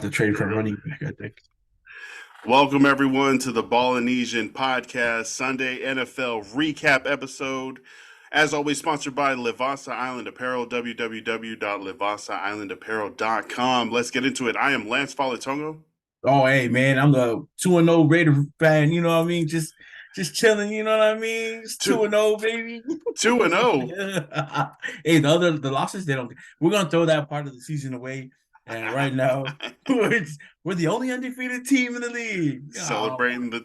The trade for running back, I think. Welcome, everyone, to the Ballinesian podcast Sunday NFL recap episode. As always, sponsored by Livasa Island Apparel, www.livasaislandapparel.com. Let's get into it. I am Lance Falatongo. Oh, hey man, I'm the 2-0 Raider fan. You know what I mean? Just chilling. You know what I mean? Just 2-0, baby. 2-0. Hey, the losses they don't. We're gonna throw that part of the season away. And right now, we're the only undefeated team in the league. Oh my! Celebrating the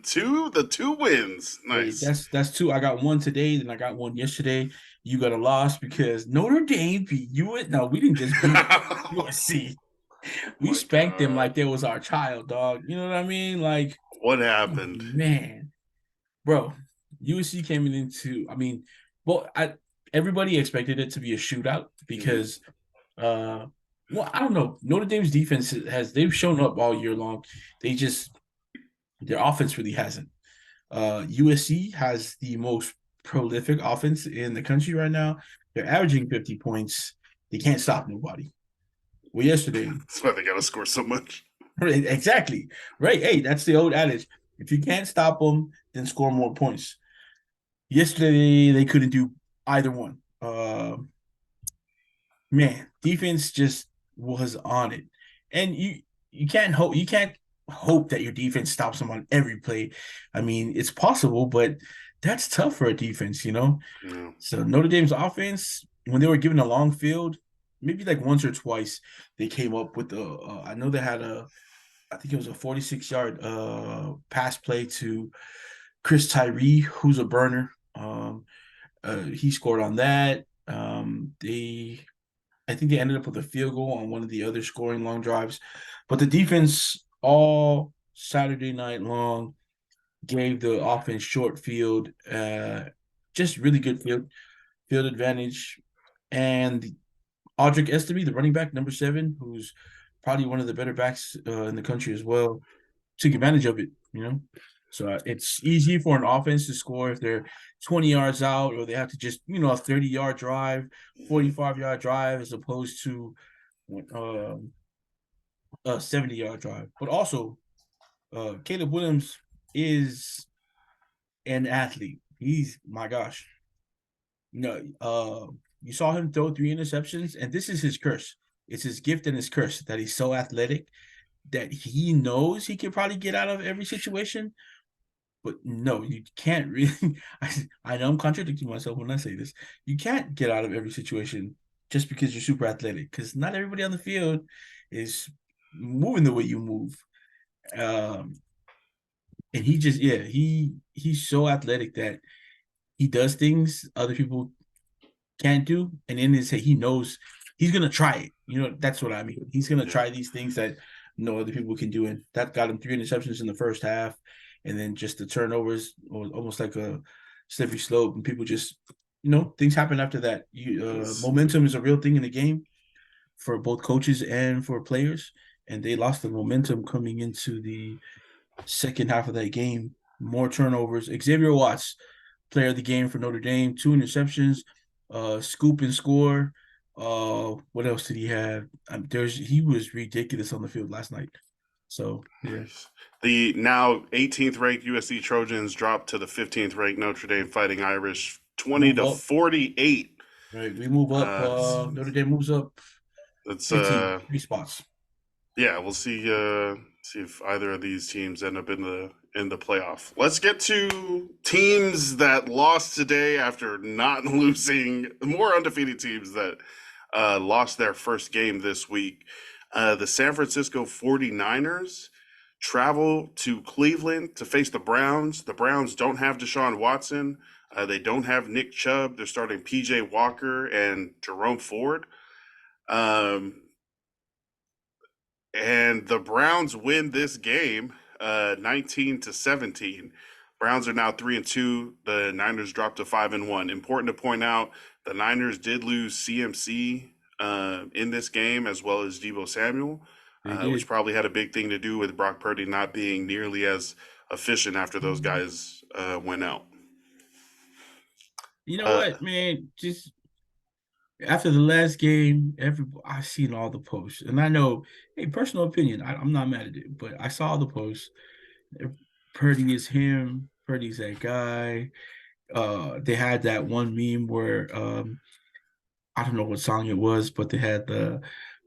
two wins. Hey, Nice. that's two. I got one today, then I got one yesterday. You got a loss because Notre Dame beat you. No, we didn't just beat Oh USC. We my spanked them God. like they was our child, dog. You know what I mean? Like, What oh, happened? man, bro. USC came into. I mean, well, everybody expected it to be a shootout Mm-hmm. because, well, I don't know. Notre Dame's defense they've shown up all year long. They just their offense really hasn't. USC has the most prolific offense in the country right now. They're averaging 50 points. They can't stop nobody. Well, yesterday, That's why they got to score so much. exactly. Right. Hey, that's the old adage. If you can't stop them, then score more points. Yesterday, they couldn't do either one. Man, defense just was on it. And you can't hope that your defense stops them on every play. I mean, it's possible, but that's tough for a defense, you know? Yeah. So Notre Dame's offense, when they were given a long field, maybe like once or twice, they came up with I know they had I think it was a 46-yard pass play to Chris Tyree, who's a burner. He scored on that. I think they ended up with a field goal on one of the other scoring long drives. But the defense all Saturday night long gave the offense short field, just really good field advantage. And Audric Esteby, the running back, number 7, who's probably one of the better backs in the country as well, took advantage of it, you know? So it's easy for an offense to score if they're 20 yards out or they have to just, a 30-yard drive, Mm-hmm. 45-yard drive as opposed to um, a 70-yard drive. But also, Caleb Williams is an athlete. He's, my gosh, you saw him throw 3 interceptions, and this is his curse. It's his gift and his curse that he's so athletic that he knows he can probably get out of every situation. But no, you can't really. I know I'm contradicting myself when I say this. You can't get out of every situation just because you're super athletic, because not everybody on the field is moving the way you move. Um, and he just, yeah, he's so athletic that he does things other people can't do, and in his head, he knows he's gonna try it. That's what I mean. He's gonna Yeah. try these things that no other people can do, and that got him 3 interceptions in the first half, and then just the turnovers, almost like a slippery slope, and people just, things happen after that. It's, Momentum is a real thing in the game for both coaches and for players, and they lost the momentum coming into the second half of that game. More turnovers. Xavier Watts, player of the game for Notre Dame, 2 interceptions, scoop and score. What else did he have? He was ridiculous on the field last night. So yeah, nice. The now 18th ranked USC Trojans dropped to the 15th ranked Notre Dame Fighting Irish 20 move to up. 48. Right, we move up. Uh, Notre Dame moves up it's 15, 3 spots. yeah, we'll see if either of these teams end up in the playoff. Let's get to teams that lost today after not losing, more undefeated teams that lost their first game this week. The San Francisco 49ers travel to Cleveland to face the Browns. The Browns don't have Deshaun Watson. They don't have Nick Chubb. They're starting PJ Walker and Jerome Ford. Um, and the Browns win this game 19-17. Browns are now 3-2. The Niners dropped to 5-1. Important to point out, the Niners did lose CMC in this game, as well as Deebo Samuel, They which did. probably had a big thing to do with Brock Purdy not being nearly as efficient after those guys went out. You know Uh, what, man? Just After the last game, I've seen all the posts, and I know, hey, personal opinion, I'm not mad at it, but I saw the posts. Purdy is him. Purdy's that guy. They had that one meme where I don't know what song it was, but they had a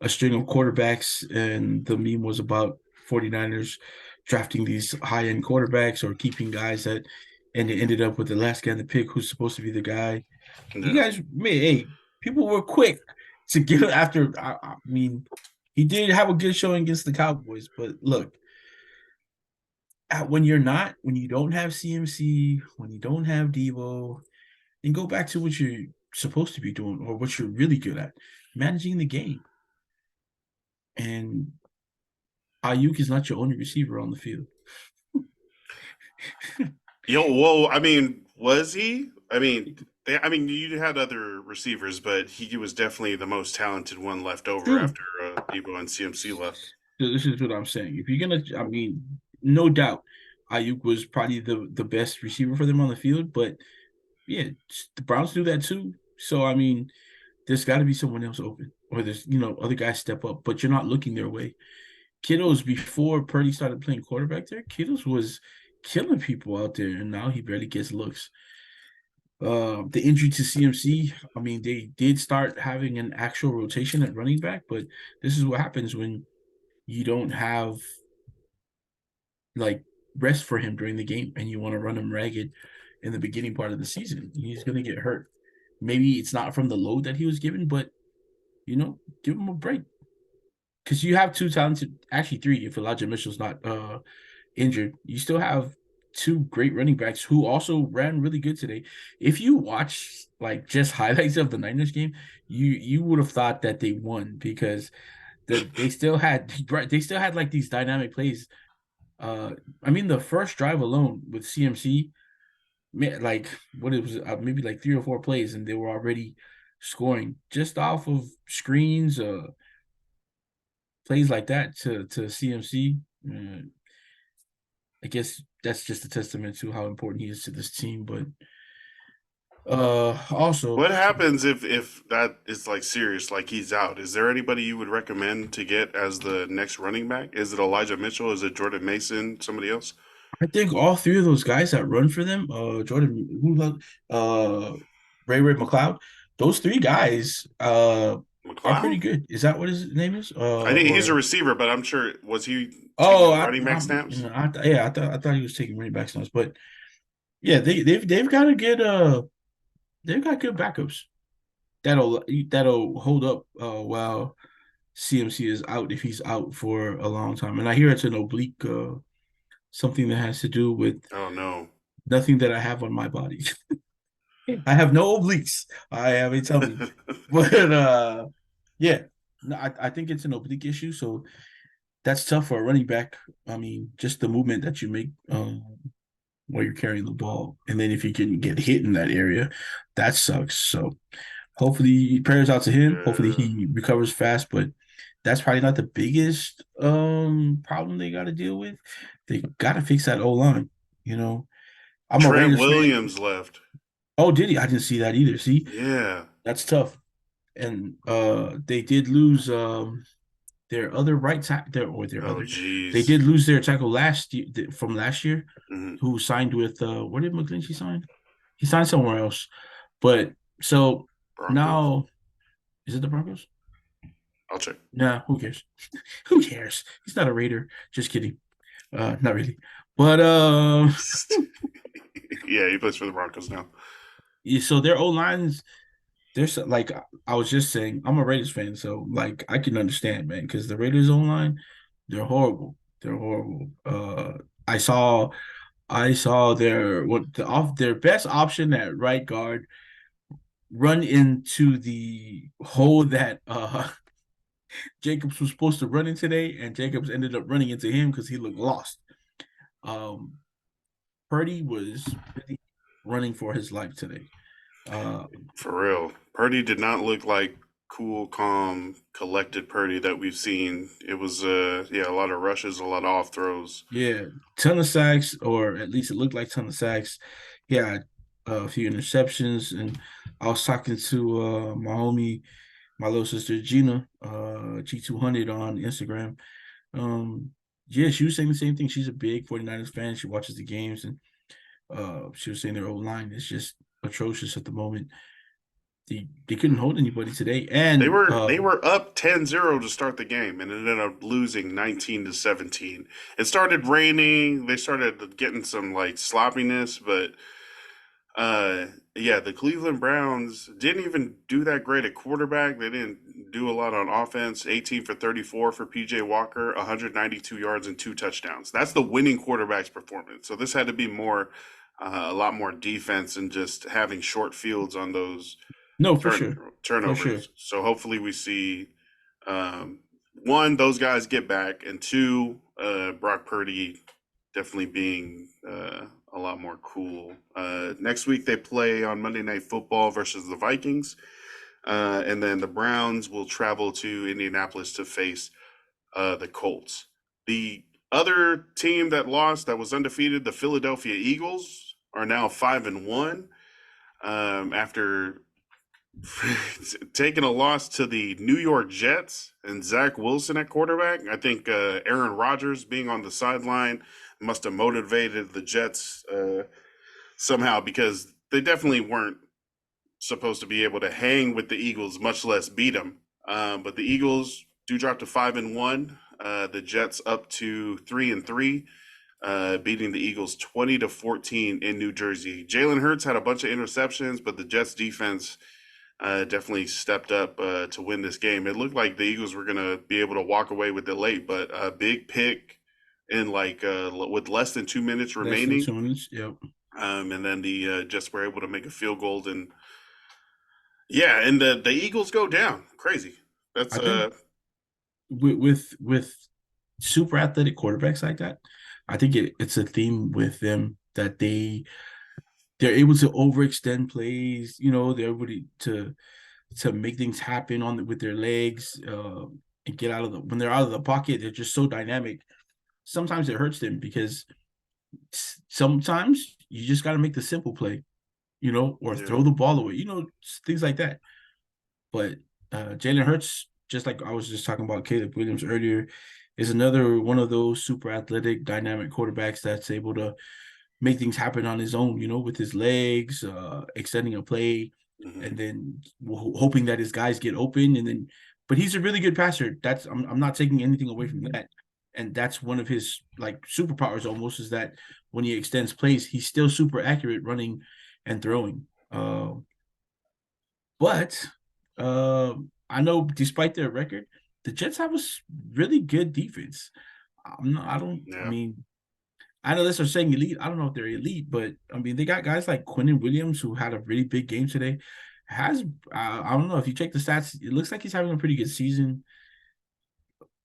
string of quarterbacks, and the meme was about 49ers drafting these high-end quarterbacks or keeping guys that, and they ended up with the last guy in the pick who's supposed to be the guy. You Yeah. guys, man, hey, people were quick to get after. I mean, he did have a good showing against the Cowboys, but look, when you're not, when you don't have CMC, when you don't have Devo, then go back to what you're supposed to be doing or what you're really good at, managing the game. And Ayuk is not your only receiver on the field. Yo, whoa. I mean, was he? I mean, you had other receivers, but he was definitely the most talented one left over True. after Debo and CMC left. So this is what I'm saying. If you're gonna, I mean, no doubt, Ayuk was probably the best receiver for them on the field. But yeah, the Browns do that too. So I mean, there's got to be someone else open, or there's other guys step up. But you're not looking their way. Kittles before Purdy started playing quarterback there, Kittles was killing people out there, and now he barely gets looks. The injury to CMC, I mean, they did start having an actual rotation at running back, but this is what happens when you don't have like rest for him during the game and you want to run him ragged in the beginning part of the season. He's going to get hurt. Maybe it's not from the load that he was given, but give him a break because you have two talented, actually three, if Elijah Mitchell's not injured. You still have two great running backs who also ran really good today. If you watch like just highlights of the Niners game, you would have thought that they won because they still had like these dynamic plays. I mean, the first drive alone with CMC, like what it was, maybe like 3 or 4 plays, and they were already scoring just off of screens, plays like that to CMC. I guess that's just a testament to how important he is to this team. But also, What happens if that is like serious, like he's out? Is there anybody you would recommend to get as the next running back? Is it Elijah Mitchell? Is it Jordan Mason? Somebody else? I think all three of those guys that run for them, Ray McLeod, those three guys are pretty McLeod? good. Is that what his name is? I think he's a Or receiver, but I'm sure was he oh, taking running back snaps? yeah, I thought he was taking running back snaps, but yeah, they've got to get they've got good backups that'll hold up while CMC is out if he's out for a long time. And I hear it's an oblique, something that has to do with Oh no. nothing that I have on my body. I have no obliques. I have a tummy, but yeah, no, I think it's an oblique issue. So that's tough for a running back. I mean, just the movement that you make while you're carrying the ball, and then if you can get hit in that area, that sucks. So hopefully, prayers out to him. Hopefully, Yeah. he recovers fast. But that's probably not the biggest problem they got to deal with. They got to fix that O line. You know, I'm a Trent Raiders fan. Williams left. Oh, did he? I didn't see that either. See, Yeah. that's tough. And they did lose their other right tackle their Oh other. They geez. did lose their tackle last year from last year, Hmm. who signed with where did McGlinchey sign? He signed somewhere else. But so Broncos. now is it the Broncos? I'll check. Nah, who cares? Who cares? He's not a Raider. Just kidding. Not really. But Yeah, he plays for the Broncos now. yeah, so their O lines, there's like I was just saying, I'm a Raiders fan, so like I can understand, man, because the Raiders online, they're horrible. They're horrible. I saw their best option at right guard run into the hole that Jacobs was supposed to run in today, and Jacobs ended up running into him because he looked lost. Um, Purdy was really running for his life today. Uh, For real. Purdy did not look like cool, calm, collected Purdy that we've seen. It was yeah, a lot of rushes, a lot of off throws. Yeah, ton of sacks, or at least it looked like ton of sacks. Yeah, a few interceptions. And I was talking to my homie, my little sister Gina, G200 on Instagram. Um, yeah, she was saying the same thing. She's a big 49ers fan. She watches the games, and she was saying their old line is just atrocious at the moment. They couldn't hold anybody today. They And were they were up 10-0 to start the game and ended up losing 19-17. It started raining. They started getting some like sloppiness, but yeah, the Cleveland Browns didn't even do that great at quarterback. They didn't do a lot on offense. 18 for 34 for PJ Walker, 192 yards and 2 touchdowns. That's the winning quarterback's performance. So this had to be more a lot more defense and just having short fields on those no, for sure. turnovers. So hopefully we see um, one, those guys get back, and two, Brock Purdy definitely being a lot more cool. Next week they play on Monday Night Football versus the Vikings, and then the Browns will travel to Indianapolis to face the Colts. The other team that lost, that was undefeated, the Philadelphia Eagles, are now 5-1 after taking a loss to the New York Jets and Zach Wilson at quarterback. I think Aaron Rodgers being on the sideline must have motivated the Jets somehow, because they definitely weren't supposed to be able to hang with the Eagles, much less beat them. But the Eagles do drop to 5-1. The Jets up to 3-3. Beating the Eagles 20-14 in New Jersey. Jalen Hurts had a bunch of interceptions, but the Jets defense definitely stepped up to win this game. It looked like the Eagles were going to be able to walk away with it late, but a big pick in with less than 2 minutes remaining. Less than 2 minutes, yep. And then the Jets were able to make a field goal, and yeah, and the Eagles go down. Crazy. That's I think with super athletic quarterbacks like that, I think it's a theme with them that they're able to overextend plays. They're able to make things happen with their legs, and get out of when they're out of the pocket. They're just so dynamic. Sometimes it hurts them because sometimes you just got to make the simple play, or throw the ball away, things like that. But Jalen Hurts, just like I was just talking about Caleb Williams earlier, is another one of those super athletic, dynamic quarterbacks that's able to make things happen on his own, with his legs, extending a play, and then hoping that his guys get open. But he's a really good passer. I'm not taking anything away from that. And that's one of his like superpowers almost, is that when he extends plays, he's still super accurate running and throwing. But I know despite their record, the Jets have a really good defense. I mean, analysts are saying elite. I don't know if they're elite, but I mean, they got guys like Quinnen Williams, who had a really big game today. I don't know if you check the stats, it looks like he's having a pretty good season.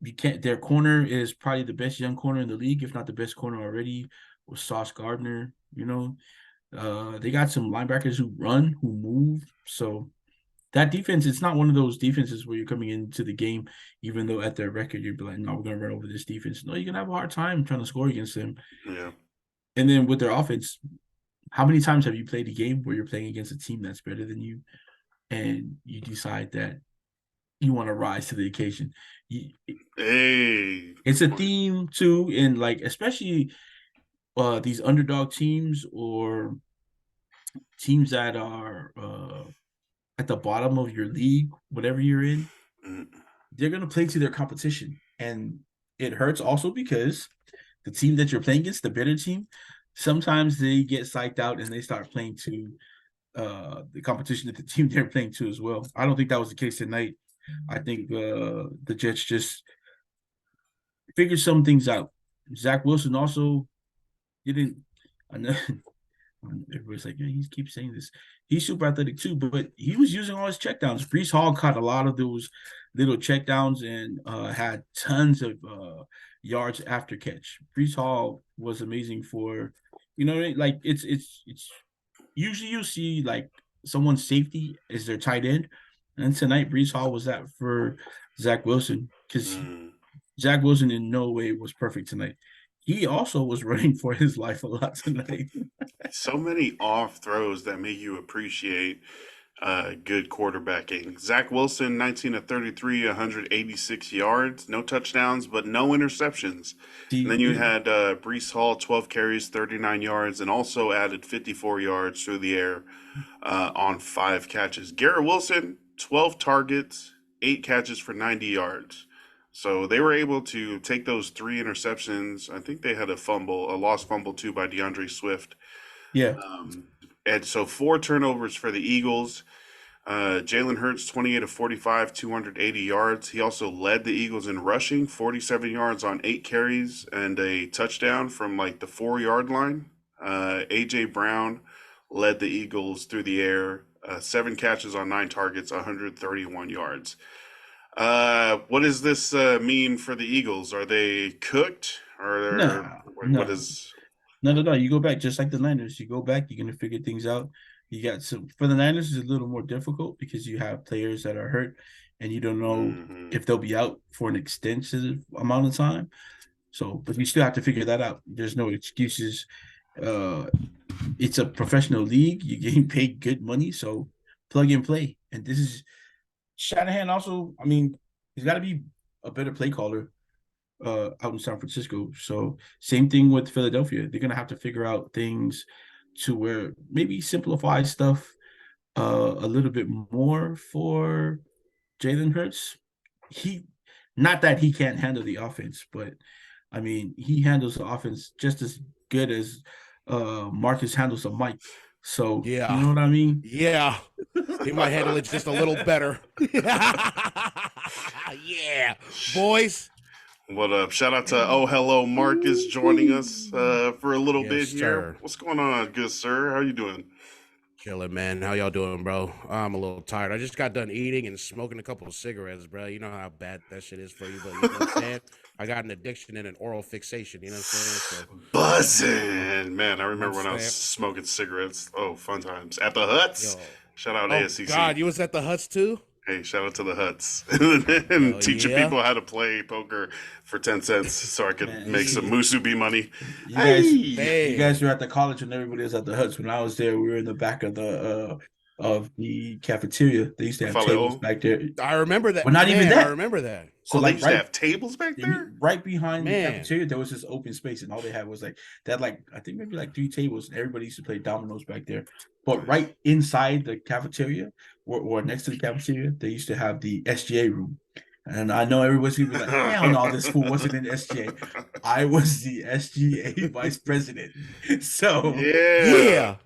Their corner is probably the best young corner in the league, if not the best corner already, with Sauce Gardner. They got some linebackers who run, who move. So that defense, it's not one of those defenses where you're coming into the game, even though at their record, you'd be like, no, we're going to run over this defense. No, you're going to have a hard time trying to score against them. Yeah. And then with their offense, how many times have you played a game where you're playing against a team that's better than you, and you decide that you want to rise to the occasion? It's a theme too, and like especially these underdog teams or teams that are at the bottom of your league, whatever you're in, they're going to play to their competition. And it hurts also because the team that you're playing against, the better team, sometimes they get psyched out and they start playing to the competition that the team they're playing to as well. I don't think that was the case tonight. I think the Jets just figured some things out. Zach Wilson also didn't. Everybody's like, yeah, he keeps saying this. He's super athletic too, but he was using all his checkdowns. Breece Hall caught a lot of those little checkdowns and had tons of yards after catch. Breece Hall was amazing for, like it's usually you see like someone's safety is their tight end, and tonight Breece Hall was that for Zach Wilson, because Zach Wilson in no way was perfect tonight. he also was running for his life a lot tonight. So many off throws that make you appreciate good quarterbacking. Zach Wilson, 19 of 33, 186 yards, no touchdowns, but no interceptions. And then you had Brees Hall, 12 carries, 39 yards, and also added 54 yards through the air on 5 catches. Garrett Wilson, 12 targets, 8 catches for 90 yards. So they were able to take those 3 interceptions. I think they had a lost fumble too by DeAndre Swift. Yeah. And so 4 turnovers for the Eagles. Jalen Hurts, 28 of 45, 280 yards. He also led the Eagles in rushing, 47 yards on 8 carries and a touchdown from like the 4-yard line. A.J. Brown led the Eagles through the air, 7 catches on 9 targets, 131 yards. What does this mean for the Eagles? Are they cooked? No. What is... No. You go back just like the Niners. You go back, you're gonna figure things out. You got some for the Niners is a little more difficult because you have players that are hurt and you don't know if they'll be out for an extensive amount of time. So, but you still have to figure that out. There's no excuses. It's a professional league. You're getting paid good money, so plug and play. And this is Shanahan also, I mean, he's got to be a better play caller out in San Francisco. So same thing with Philadelphia. They're gonna have to figure out things to where maybe simplify stuff a little bit more for Jalen Hurts. Not that he can't handle the offense, but I mean he handles the offense just as good as Marcus handles a mic. So yeah, you know what I mean? Yeah. He might handle it just a little better. Yeah, boys. What up? Shout out to OhHelloMarcus joining us for a little bit here. Sir. What's going on, good sir? How you doing? Chilling, man. How y'all doing, bro? I'm a little tired. I just got done eating and smoking a couple of cigarettes, bro. You know how bad that shit is for you, but you know what I'm saying? I got an addiction and an oral fixation, you know what I'm saying? So, buzzing. Man, I remember when I was smoking cigarettes. Oh, fun times. At the Huts. Yo. Shout out Oh, ASCC. God, you was at the Huts too? Hey, shout out to the Huts. And teaching people how to play poker for 10 cents so I could make some musubi money. You guys were at the college and everybody was at the Huts. When I was there, we were in the back of the cafeteria. They used to have tables back there. I remember that. Well, not even that. I remember that. So they used to have tables back there? Right behind the cafeteria, there was this open space, and all they had was like that, like I think maybe like 3 tables, and everybody used to play dominoes back there. But right inside the cafeteria, or next to the cafeteria, they used to have the SGA room. And I know everybody's gonna be like, hell no, this fool wasn't in SGA. I was the SGA vice president. So yeah.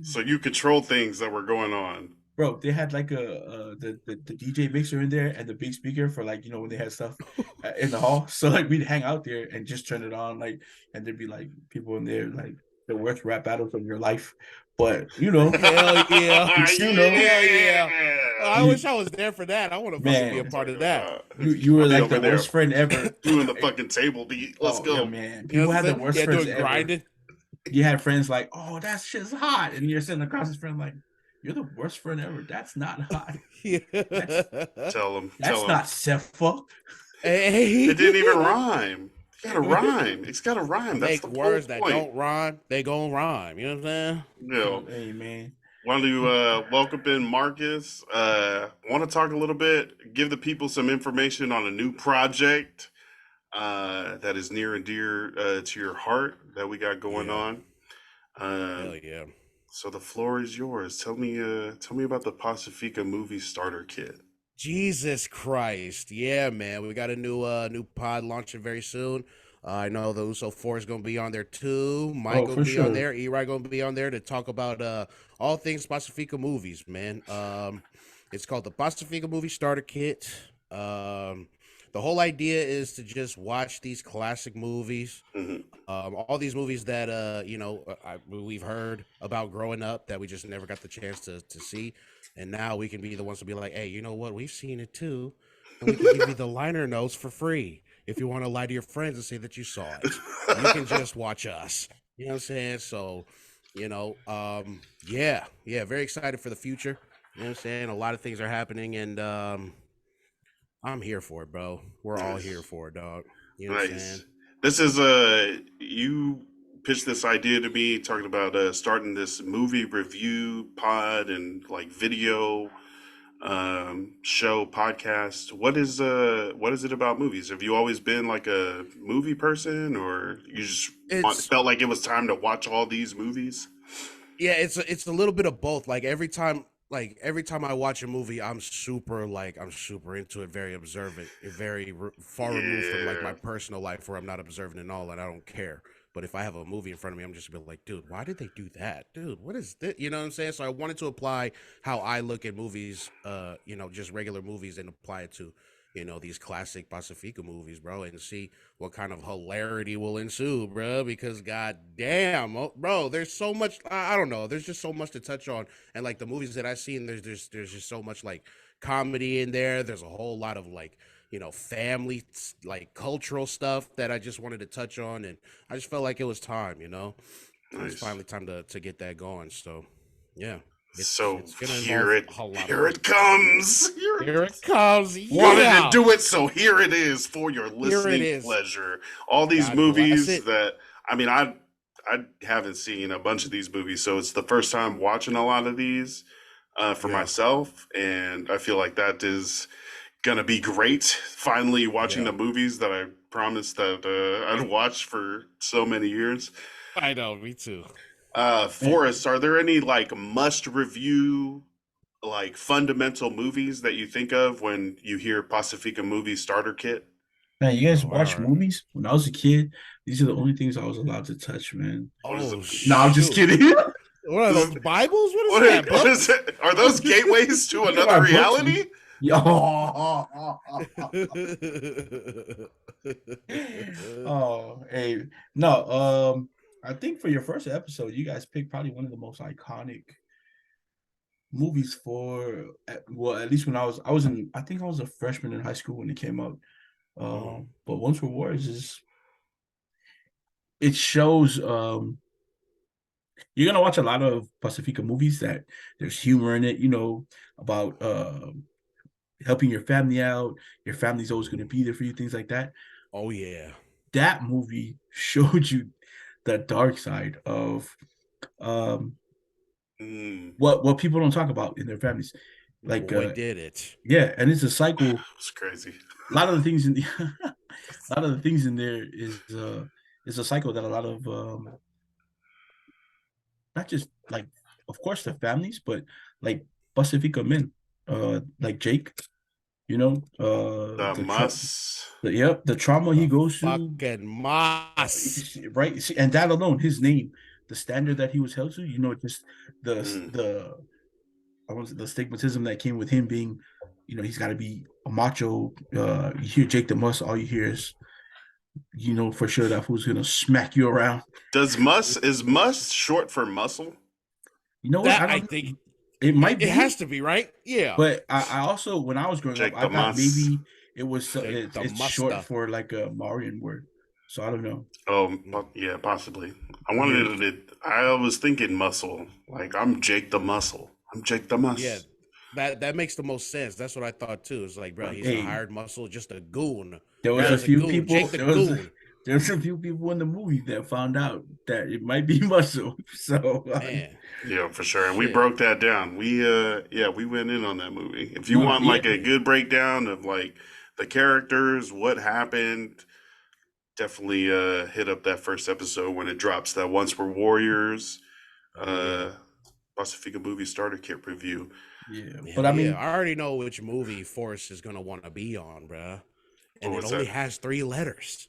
So you control things that were going on. Bro, they had like the DJ mixer in there and the big speaker for like, you know, when they had stuff in the hall. So like we'd hang out there and just turn it on, like, and there'd be like people in there like the worst rap battles of your life. But you know, hell yeah, you know, hell yeah. I wish I was there for that. I want to be a part of that. You were like the worst friend ever. Doing the fucking table beat. Let's go, man. People had the worst friends ever. Grinding. You had friends like, oh, that shit's hot, and you're sitting across his friend like, you're the worst friend ever. That's not hot. Tell him. That's not Sepha. Hey. It didn't even rhyme. It's got to rhyme. It's got to rhyme. That's make the words point. That don't rhyme, they gonna rhyme. You know what I'm saying? Yeah. Hey, man. Want to welcome in Marcus. Want to talk a little bit, give the people some information on a new project that is near and dear to your heart that we got going on. Hell yeah. So the floor is yours. Tell me about the Pasefika Movie Starter Kit. Jesus Christ. Yeah, man. We got a new pod launching very soon. I know the Uso 4 is going to be on there too. Mike will be on there. E-Ride going to be on there to talk about all things Pasefika movies, man. It's called the Pasefika Movie Starter Kit. The whole idea is to just watch these classic movies, all these movies that we've heard about growing up that we just never got the chance to see, and now we can be the ones to be like, hey, you know what? We've seen it too, and we can give you the liner notes for free if you want to lie to your friends and say that you saw it. You can just watch us. You know what I'm saying? So, very excited for the future. You know what I'm saying? A lot of things are happening, and I'm here for it, bro. We're all here for it, dog. You know what I'm saying? This is you pitched this idea to me talking about starting this movie review pod and like video show podcast. What is it about movies? Have you always been like a movie person, or you just It's felt like it was time to watch all these movies? Yeah, it's a little bit of both. Every time I watch a movie, I'm super into it, very observant, far removed from like my Yeah, personal life where I'm not observant at all and I don't care. But if I have a movie in front of me, I'm just gonna be like, dude, why did they do that? Dude, what is this? You know what I'm saying? So I wanted to apply how I look at movies, just regular movies, and apply it to, these classic Pasefika movies, bro, and see what kind of hilarity will ensue, bro. Because god damn, bro, there's so much. I don't know. There's just so much to touch on, and like the movies that I've seen, there's just so much like comedy in there. There's a whole lot of like family like cultural stuff that I just wanted to touch on, and I just felt like it was time. It was nice. finally time to get that going. So yeah, So it's gonna involve a lot of here work. it comes. Here it comes. Wanted to Yeah, do it, so here it is for your here it listening is. pleasure. All these God bless movies it. that I mean, I haven't seen a bunch of these movies, so it's the first time watching a lot of these for Yeah, myself, and I feel like that is gonna be great. Finally, watching yeah. the movies that I promised that I'd watch for so many years. I know, me too. Man, Forrest, are there any like must review like fundamental movies that you think of when you hear Pasefika Movie Starter Kit? man, you guys Oh, watch movies? When I was a kid, these are the only things I was allowed to touch, man. What is it? Oh No, I'm just shoot! kidding. What are those Bibles? What is that? What is Books? it? Are those gateways to You another got books. reality? Yo. Oh, hey. No, I think for your first episode, you guys picked probably one of the most iconic movies well, at least when I think I was a freshman in high school when it came out. Mm. But Once Were Wars it shows you're gonna watch a lot of Pacifica movies that there's humor in it, about helping your family out, your family's always gonna be there for you, things like that. Oh yeah. That movie showed you the dark side of um Mm, what people don't talk about in their families. Like Boy, did it. yeah, and it's a cycle. it's crazy. A lot of the things in the a lot of the things in there is a cycle that a lot of not just like of course the families, but like Pacifica men, like Jake, The the Muss. the trauma he The goes through, fucking moss. right? See, and that alone, his name, the standard that he was held to, just Mm. the I was the stigmatism that came with him being, he's got to be a macho. You hear Jake the Muss, all you hear is, for sure that fool's gonna smack you around. Is Muss short for muscle? You know what? That I I don't think know. It might it be, has to be right. Yeah. but I also when I was growing up, Jake I the thought Muss. maybe it was The it's short musta. for like a Mauryan word, so I don't know. Oh, Mm. yeah, possibly. I Yeah, wanted it. I was thinking muscle. Like I'm Jake the Muscle. I'm Jake the Yeah. Muss. That makes the most sense. That's what I thought too. It's like, bro, he's a hey, hired muscle, just a goon. there was Bro, a he's a few goon. people. Jake the goon. There was a few people in the movie that found out that it might be muscle. So Man. Yeah, for sure. And we Shit. broke that down. We went in on that movie. If you no, want yeah, like a good breakdown of like the characters, what happened, definitely hit up that first episode when it drops. That Once Were Warriors, Oh yeah. uh Pacifica Movie Starter Kit review. yeah. But Hell I yeah. mean, I already know which movie Forrest is gonna want to be on, bruh. What And it was only that? has 3 letters.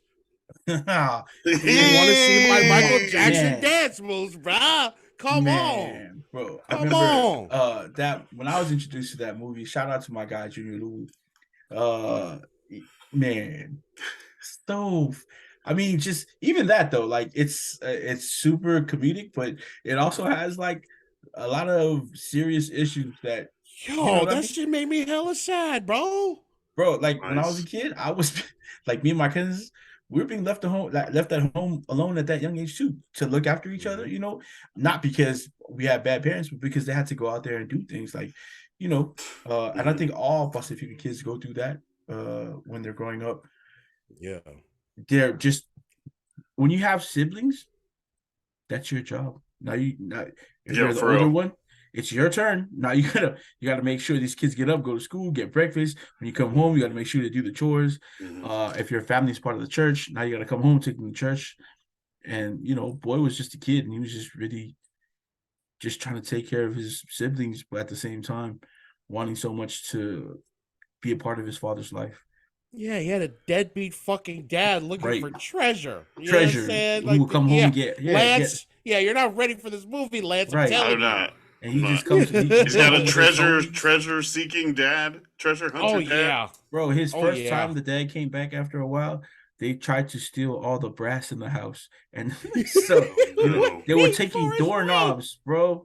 man, I want to see my Michael Jackson man, dance moves, bruh. Come on. bro. I Come remember on. that when I was introduced to that movie. Shout out to my guy Junior Louis. Uh, man, so I mean, just even that though, like it's super comedic, but it also has like a lot of serious issues that you know Yo, what I that mean, shit made me hella sad, bro. bro. Like when I was a Nice. kid, I was like me and my cousins. We were being left at home alone at that young age too, to look after each other. Hmm. Not because we had bad parents, but because they had to go out there and do things like, and I Hmm. think all Pacific kids go through that when they're growing up. Yeah. They're just when you have siblings, that's your job. Now if Yeah, you're the for older real. one, it's your turn. Now you gotta make sure these kids get up, go to school, get breakfast. When you come home, you gotta make sure to do the chores. If your family's part of the church, now you gotta come home, take them to church. And boy was just a kid, and he was just really just trying to take care of his siblings, but at the same time, wanting so much to be a part of his father's life. Yeah, he had a deadbeat fucking dad looking Right. for treasure. You know Treasure. what I'm saying? Who will come home and get Lance. Yeah, you're not ready for this movie, Lance. Right. I'm telling I'm not. And he I'm just not. comes. He's got a home with his homies. treasure seeking dad, treasure hunter Oh dad. yeah, Bro, his Oh, first yeah. time the dad came back after a while, they tried to steal all the brass in the house. And so they were taking doorknobs, bro.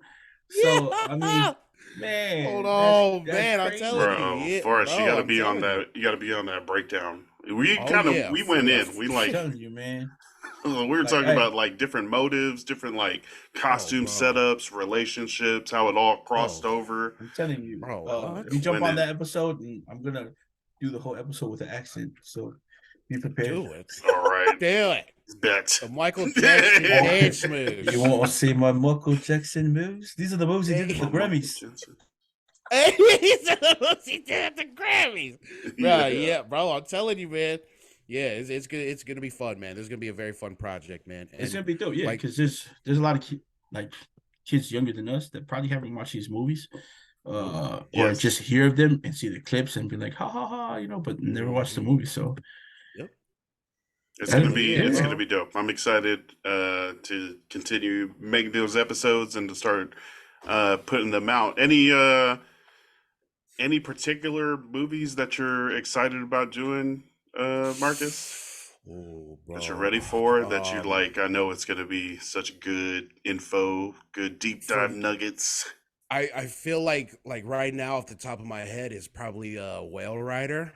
So I mean, man, hold on, that's man. I'm crazy. telling Bro, you, yeah, Forrest, you bro, gotta I'm be on telling that. You gotta be on that breakdown. We Oh, kind of yeah. we went in. We I'm like telling you, man. we were Like, talking hey. about like different motives, different like costume bro. setups, relationships, how it all crossed over. I'm telling you, Bro, what? you jump When on it- that episode, and I'm gonna do the whole episode with an accent. So be prepared. Do it. All right, Do it. bet. The Michael Jackson dance moves. You want to see my Michael Jackson moves? These are the moves he did at the Grammys. Hey, he did at the Grammys. Bro, yeah, bro. I'm telling you, man. Yeah, it's good. It's gonna be fun, man. This is gonna be a very fun project, man. It's And gonna be dope, yeah. like- Because there's a lot of kids younger than us that probably haven't watched these movies, or Yes. just hear of them and see the clips and be like, ha ha ha, but never watched the movie. So It's gonna be Yeah, it's bro. gonna be dope. I'm excited to continue making those episodes and to start putting them out. Any particular movies that you're excited about doing, Marcus? oh, bro. That you're ready for? That you like? I know it's gonna be such good info, good deep dive nuggets. I feel like right now off the top of my head is probably Whale Rider.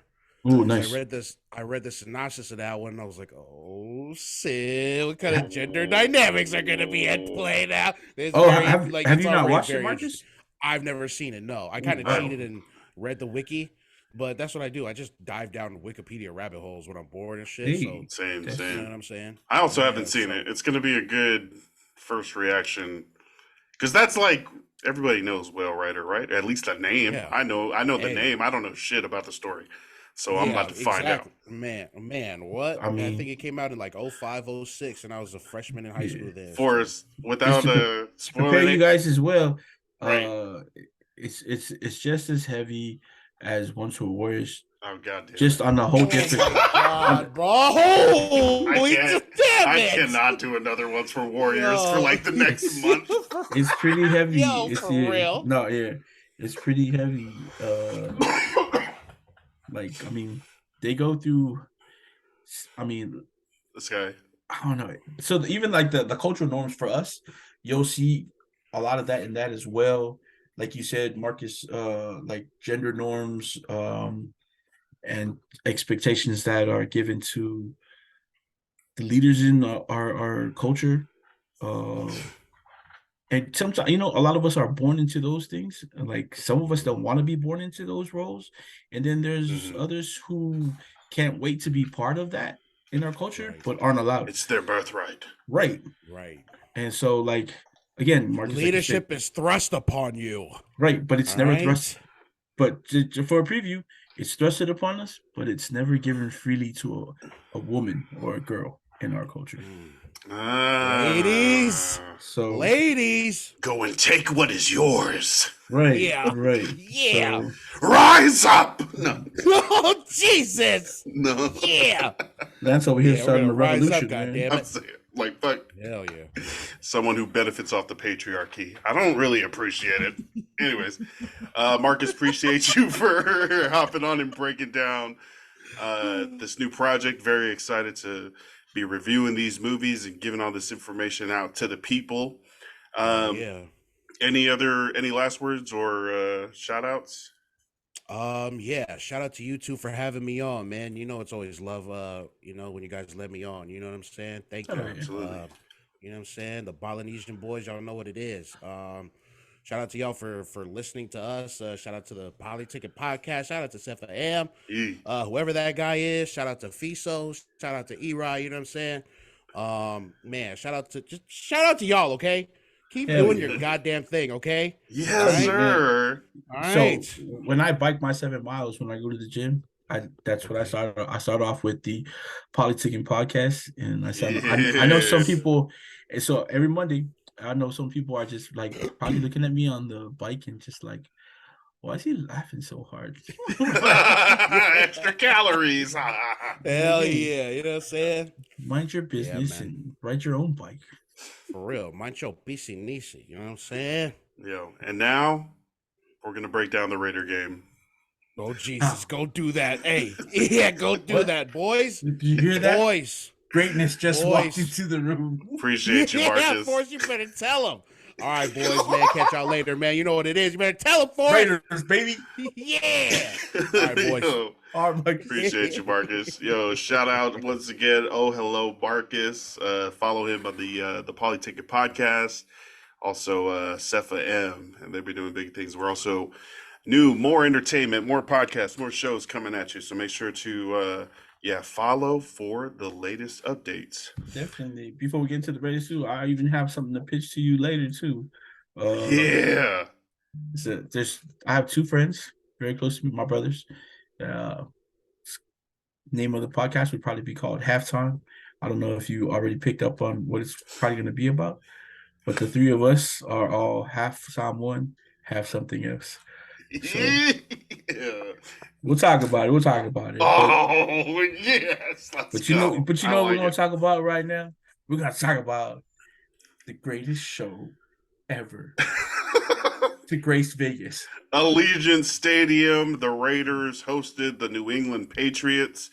Ooh, 'Cause nice. I read the synopsis of that one and I was like, oh shit, what kind of gender dynamics are gonna be at play now? It's have it's you not already watched it, very Marcus? interesting. I've never seen it. No, I kind of wow. cheated and read the wiki, but that's what I do. I just dive down Wikipedia rabbit holes when I'm bored and shit. Hey. So Same, you know same. what I'm saying? I also Yeah, haven't seen so- it. It's gonna be a good first reaction because that's like everybody knows Whale Rider, right? At least a name. Yeah. I know the Hey. name. I don't know shit about the story, so I'm about to find out. Man, what? I mean- think it came out in like 05, 06, and I was a freshman in high school then. Forrest, without Just to spoiling prepare you it, guys as well. Right. It's just as heavy as One True Warriors, oh goddamn, just on a whole different. God, bro. I cannot do another Ones for Warriors for like the next month. It's pretty heavy. Yo, it's for real? No, yeah, it's pretty heavy. Like I mean, they go through. I mean, This guy, I don't know. So even like the cultural norms for us, you'll see a lot of that in that as well. Like you said, Marcus, like gender norms, and expectations that are given to the leaders in our culture. And sometimes, a lot of us are born into those things. And like some of us don't want to be born into those roles. And then there's Mhm. others who can't wait to be part of that in our culture, Right. but aren't allowed. it's their birthright. Right. Right. And so, like, again, Marcus, like you said, Leadership is thrust upon you. right, but it's All never right? thrust. But for a preview, it's thrusted upon us, but it's never given freely to a woman or a girl in our culture. Ladies. So, Ladies. go and take what is yours. right, Yeah. right. Yeah. So, Rise up. No, Oh, Jesus. no. Yeah. that's over here Yeah, we're starting gonna a rise up, revolution, man. goddammit. I'm saying, like, fuck. Hell yeah. Someone who benefits off the patriarchy. I don't really appreciate it. Anyways, Marcus, appreciate you for hopping on and breaking down this new project. Very excited to be reviewing these movies and giving all this information out to the people. Yeah. Any last words or shout outs? Yeah, shout out to you two for having me on, man. It's always love when you guys let me on. You know what I'm saying? Thank you. Oh, yeah. Absolutely. You know what I'm saying? The Ballinesian boys, y'all know what it is. Shout out to y'all for listening to us. Shout out to the Poly Ticket Podcast. Shout out to Seth Am. Yeah. Whoever that guy is. Shout out to Fiso. Shout out to E-Rod, you know what I'm saying? Man, shout out to y'all, okay? Keep Hell doing yeah. your goddamn thing, okay? Yes, right? sir. All So right. when I bike my 7 miles when I go to the gym, that's what I started. I started off with the politicking podcast, and I know some Yes. people, and so every Monday I know some people are just like probably looking at me on the bike and just like, why is he laughing so hard? Extra calories. Hell Hey, yeah, you know what I'm saying? mind your Yeah, business man. and ride your own bike. For real. Mind your busy nisi, you know what I'm saying? Yo, and now we're gonna break down the Raider game. Oh Jesus, go do that. Hey, yeah, go do What? that, boys. Did you hear that? Boys. Greatness just walked Boys. into the room. Appreciate you, Yeah, Marcus. Forrest, you better tell them. All right, boys, man. Catch y'all later, man. You know what it is. You better tell them, Forrest. Raiders, baby. Yeah. All right, boys. Yo, All right, Mike. appreciate you, Marcus. Yo, shout out once again. Oh, hello, Marcus. Follow him on the Poly Ticket podcast. Also, Cepha M, and they've been doing big things. We're also more entertainment, more podcasts, more shows coming at you. So make sure to follow for the latest updates. Definitely. Before we get into the Raiders too, I even have something to pitch to you later too. Yeah. So I have two friends very close to me, my brothers. Name of the podcast would probably be called Halftime. I don't know if you already picked up on what it's probably going to be about, but the three of us are all half someone, half something else. So Yeah. we'll talk about it. Oh, yes. But you know what we're going to it. talk about right now? We're going to talk about the greatest show ever to grace Vegas. Allegiant Stadium, the Raiders hosted the New England Patriots.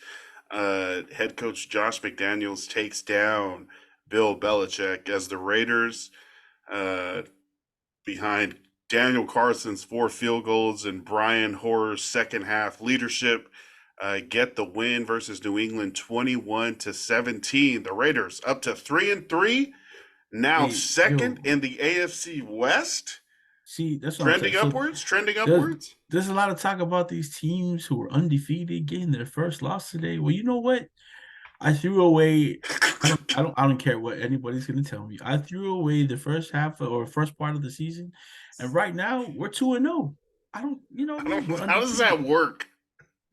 Head coach Josh McDaniels takes down Bill Belichick as the Raiders, behind Daniel Carson's 4 field goals and Brian Hoyer's second half leadership, get the win versus New England 21-17. The Raiders up to 3-3, now second in the AFC West. See, that's what trending upwards. There's a lot of talk about these teams who are undefeated getting their first loss today. Well, you know what? I threw away. I don't care what anybody's going to tell me. I threw away the first half or first part of the season, and right now we're 2-0. I don't, you know, how does that work?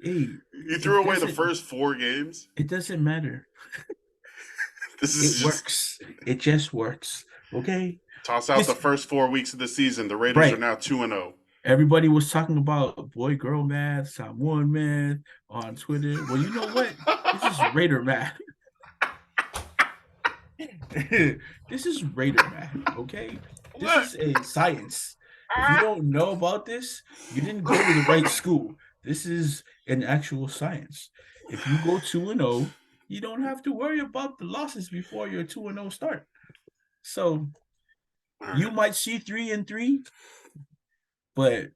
Hey, you threw away the first 4 games. It doesn't matter. It works. It just works. Okay. Toss out the first 4 weeks of the season. The Raiders are now 2-0. Everybody was talking about boy-girl math, Samoan math on Twitter. Well, you know what? This is Raider math. This is Raider math, okay? This is a science. If you don't know about this, you didn't go to the right school. This is an actual science. If you go 2-0, you don't have to worry about the losses before your 2-0 start. So you might see 3-3, but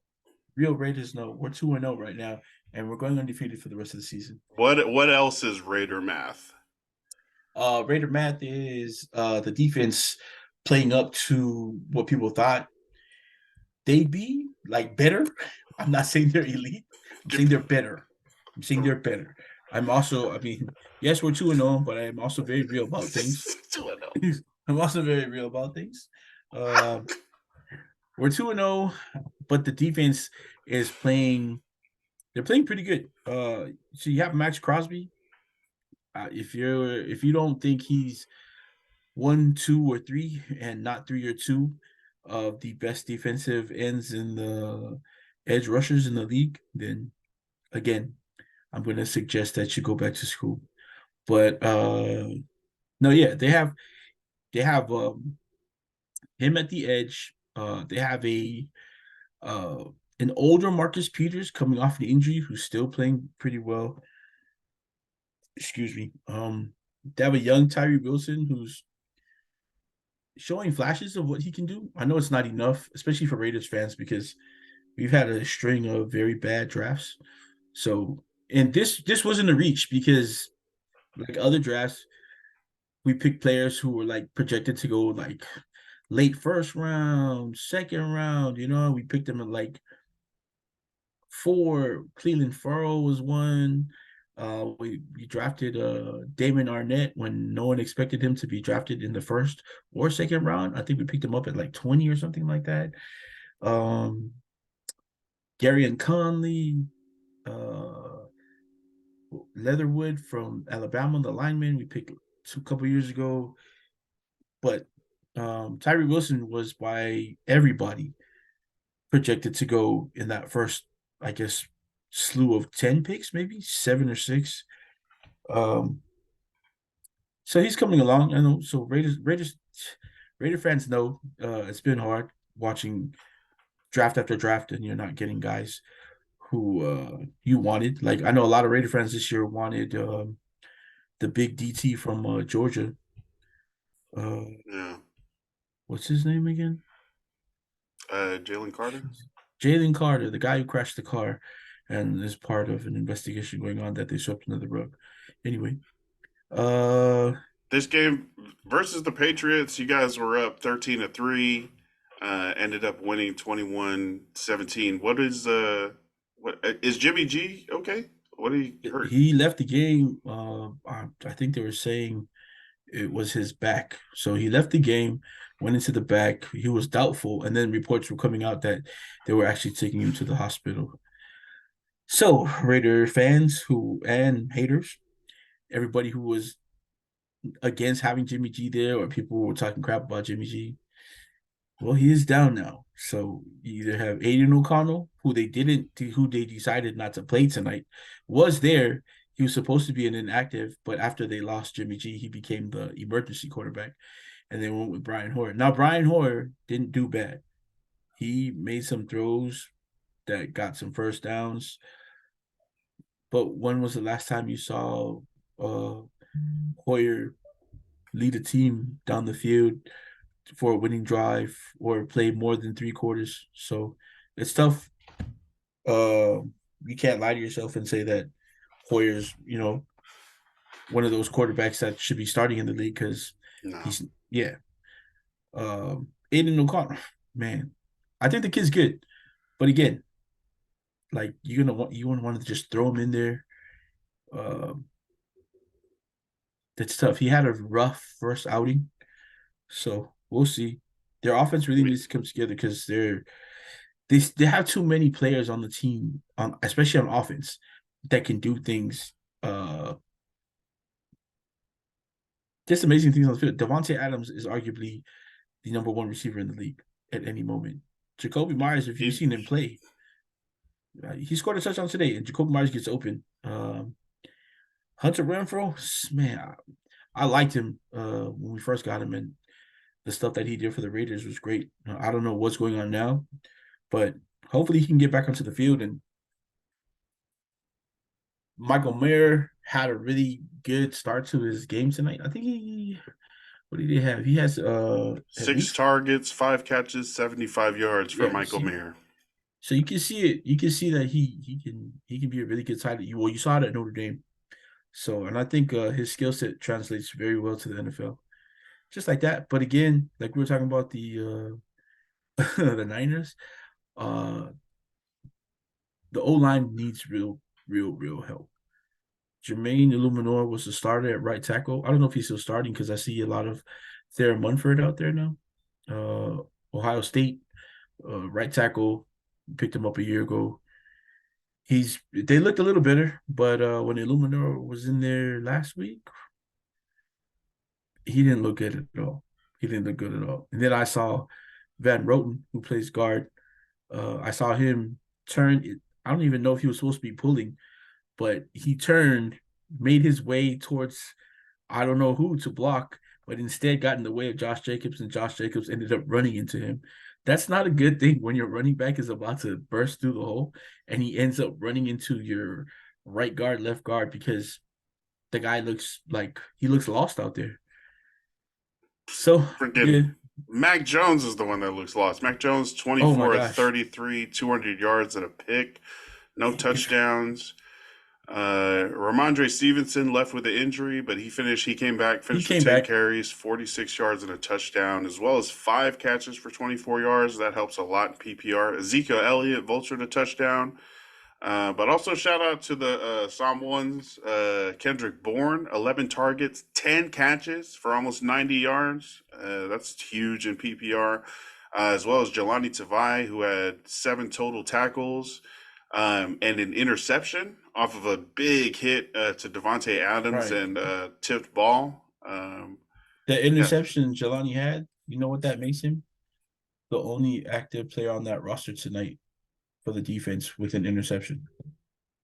real Raiders know we're 2-0 right now, and we're going undefeated for the rest of the season. What else is Raider math? Raider math is the defense playing up to what people thought they'd be, like better. I'm not saying they're elite. I'm saying they're better. Yes, we're 2-0, but I'm also very real about things. 2-0. I'm also very real about things. We're 2-0, but the defense is playing. They're playing pretty good. So you have Max Crosby. If you don't think he's 1, 2, or 3, and not 3 or 2 of the best defensive ends in the edge rushers in the league, then again, I'm going to suggest that you go back to school. But no, yeah, they have him at the edge. They have an older Marcus Peters coming off the injury who's still playing pretty well. Excuse me. They have a young Tyree Wilson who's showing flashes of what he can do. I know it's not enough, especially for Raiders fans, because we've had a string of very bad drafts. So, and this wasn't a reach because, like other drafts, we picked players who were like projected to go like late first round, second round. You know, we picked them at like 4. Cleveland Farrell was one. We drafted Damon Arnett when no one expected him to be drafted in the first or second round. I think we picked him up at like 20 or something like that. Gary and Conley, Leatherwood from Alabama, the lineman we picked a couple years ago. But Tyree Wilson was by everybody projected to go in that first, I guess, slew of 10 picks, maybe 7 or 6. So he's coming along. I know. So Raider fans know it's been hard watching draft after draft, and you're not getting guys who you wanted. Like I know a lot of Raider fans this year wanted the big DT from Georgia. Yeah. What's his name again? Jalen Carter. Jalen Carter, the guy who crashed the car, and is part of an investigation going on that they swept under the rug. Anyway, this game versus the Patriots, you guys were up 13-3. Ended up winning 21-17. What is Jimmy G okay? What did he hurt? He left the game. I think they were saying it was his back. So he left the game, went into the back. He was doubtful, and then reports were coming out that they were actually taking him to the hospital. So Raider fans and haters, everybody who was against having Jimmy G there, or people who were talking crap about Jimmy G, well, he is down now. So you either have Aiden O'Connell, who they decided not to play tonight, was there. He was supposed to be an inactive, but after they lost Jimmy G, he became the emergency quarterback, and they went with Brian Hoyer. Now, Brian Hoyer didn't do bad. He made some throws that got some first downs. But when was the last time you saw Hoyer lead a team down the field for a winning drive or play more than 3/4? So it's tough. You can't lie to yourself and say that Hoyer's, one of those quarterbacks that should be starting in the league because he's Aiden O'Connell, man, I think the kid's good, but again, like you wouldn't want to just throw him in there. That's tough. He had a rough first outing, so we'll see. Their offense really needs to come together because they have too many players on the team, especially on offense, that can do things. Just amazing things on the field. Devontae Adams is arguably the number 1 receiver in the league at any moment. Jacoby Myers, if you've seen him play, he scored a touchdown today, and Jacoby Myers gets open. Hunter Renfrow, man, I liked him when we first got him, and the stuff that he did for the Raiders was great. I don't know what's going on now, but hopefully he can get back onto the field. And Michael Mayer had a really good start to his game tonight. I think what did he have? He has 6 targets, 5 catches, 75 yards for Michael Mayer. So you can see it. You can see that he can be a really good tight end. Well, you saw it at Notre Dame. So, and I think his skill set translates very well to the NFL, just like that. But again, like we were talking about the the Niners, the O-line needs real help. Jermaine Illuminor was the starter at right tackle. I don't know if he's still starting because I see a lot of Theron Munford out there now. Ohio State right tackle, picked him up a year ago. They looked a little better, but when Illuminor was in there last week, he didn't look good at all. And then I saw Van Roten, who plays guard. I saw him turn. I don't even know if he was supposed to be pulling, but he turned, made his way towards I don't know who to block, but instead got in the way of Josh Jacobs, and Josh Jacobs ended up running into him. That's not a good thing when your running back is about to burst through the hole and he ends up running into your right guard, left guard, because the guy looks lost out there. So Mac Jones is the one that looks lost. Mac Jones, 24 of 33, 200 yards and a pick, no touchdowns. Ramondre Stevenson left with an injury, but he came back with 10 carries, 46 yards and a touchdown, as well as 5 catches for 24 yards. That helps a lot in PPR. Ezekiel Elliott vultured a touchdown. But also shout out to the Psalm ones, Kendrick Bourne, 11 targets, 10 catches for almost 90 yards. That's huge in PPR. As well as Jelani Tavai, who had 7 total tackles and an interception off of a big hit to Devontae Adams and tipped ball. The interception Jelani had, you know what that makes him? The only active player on that roster tonight for the defense with an interception.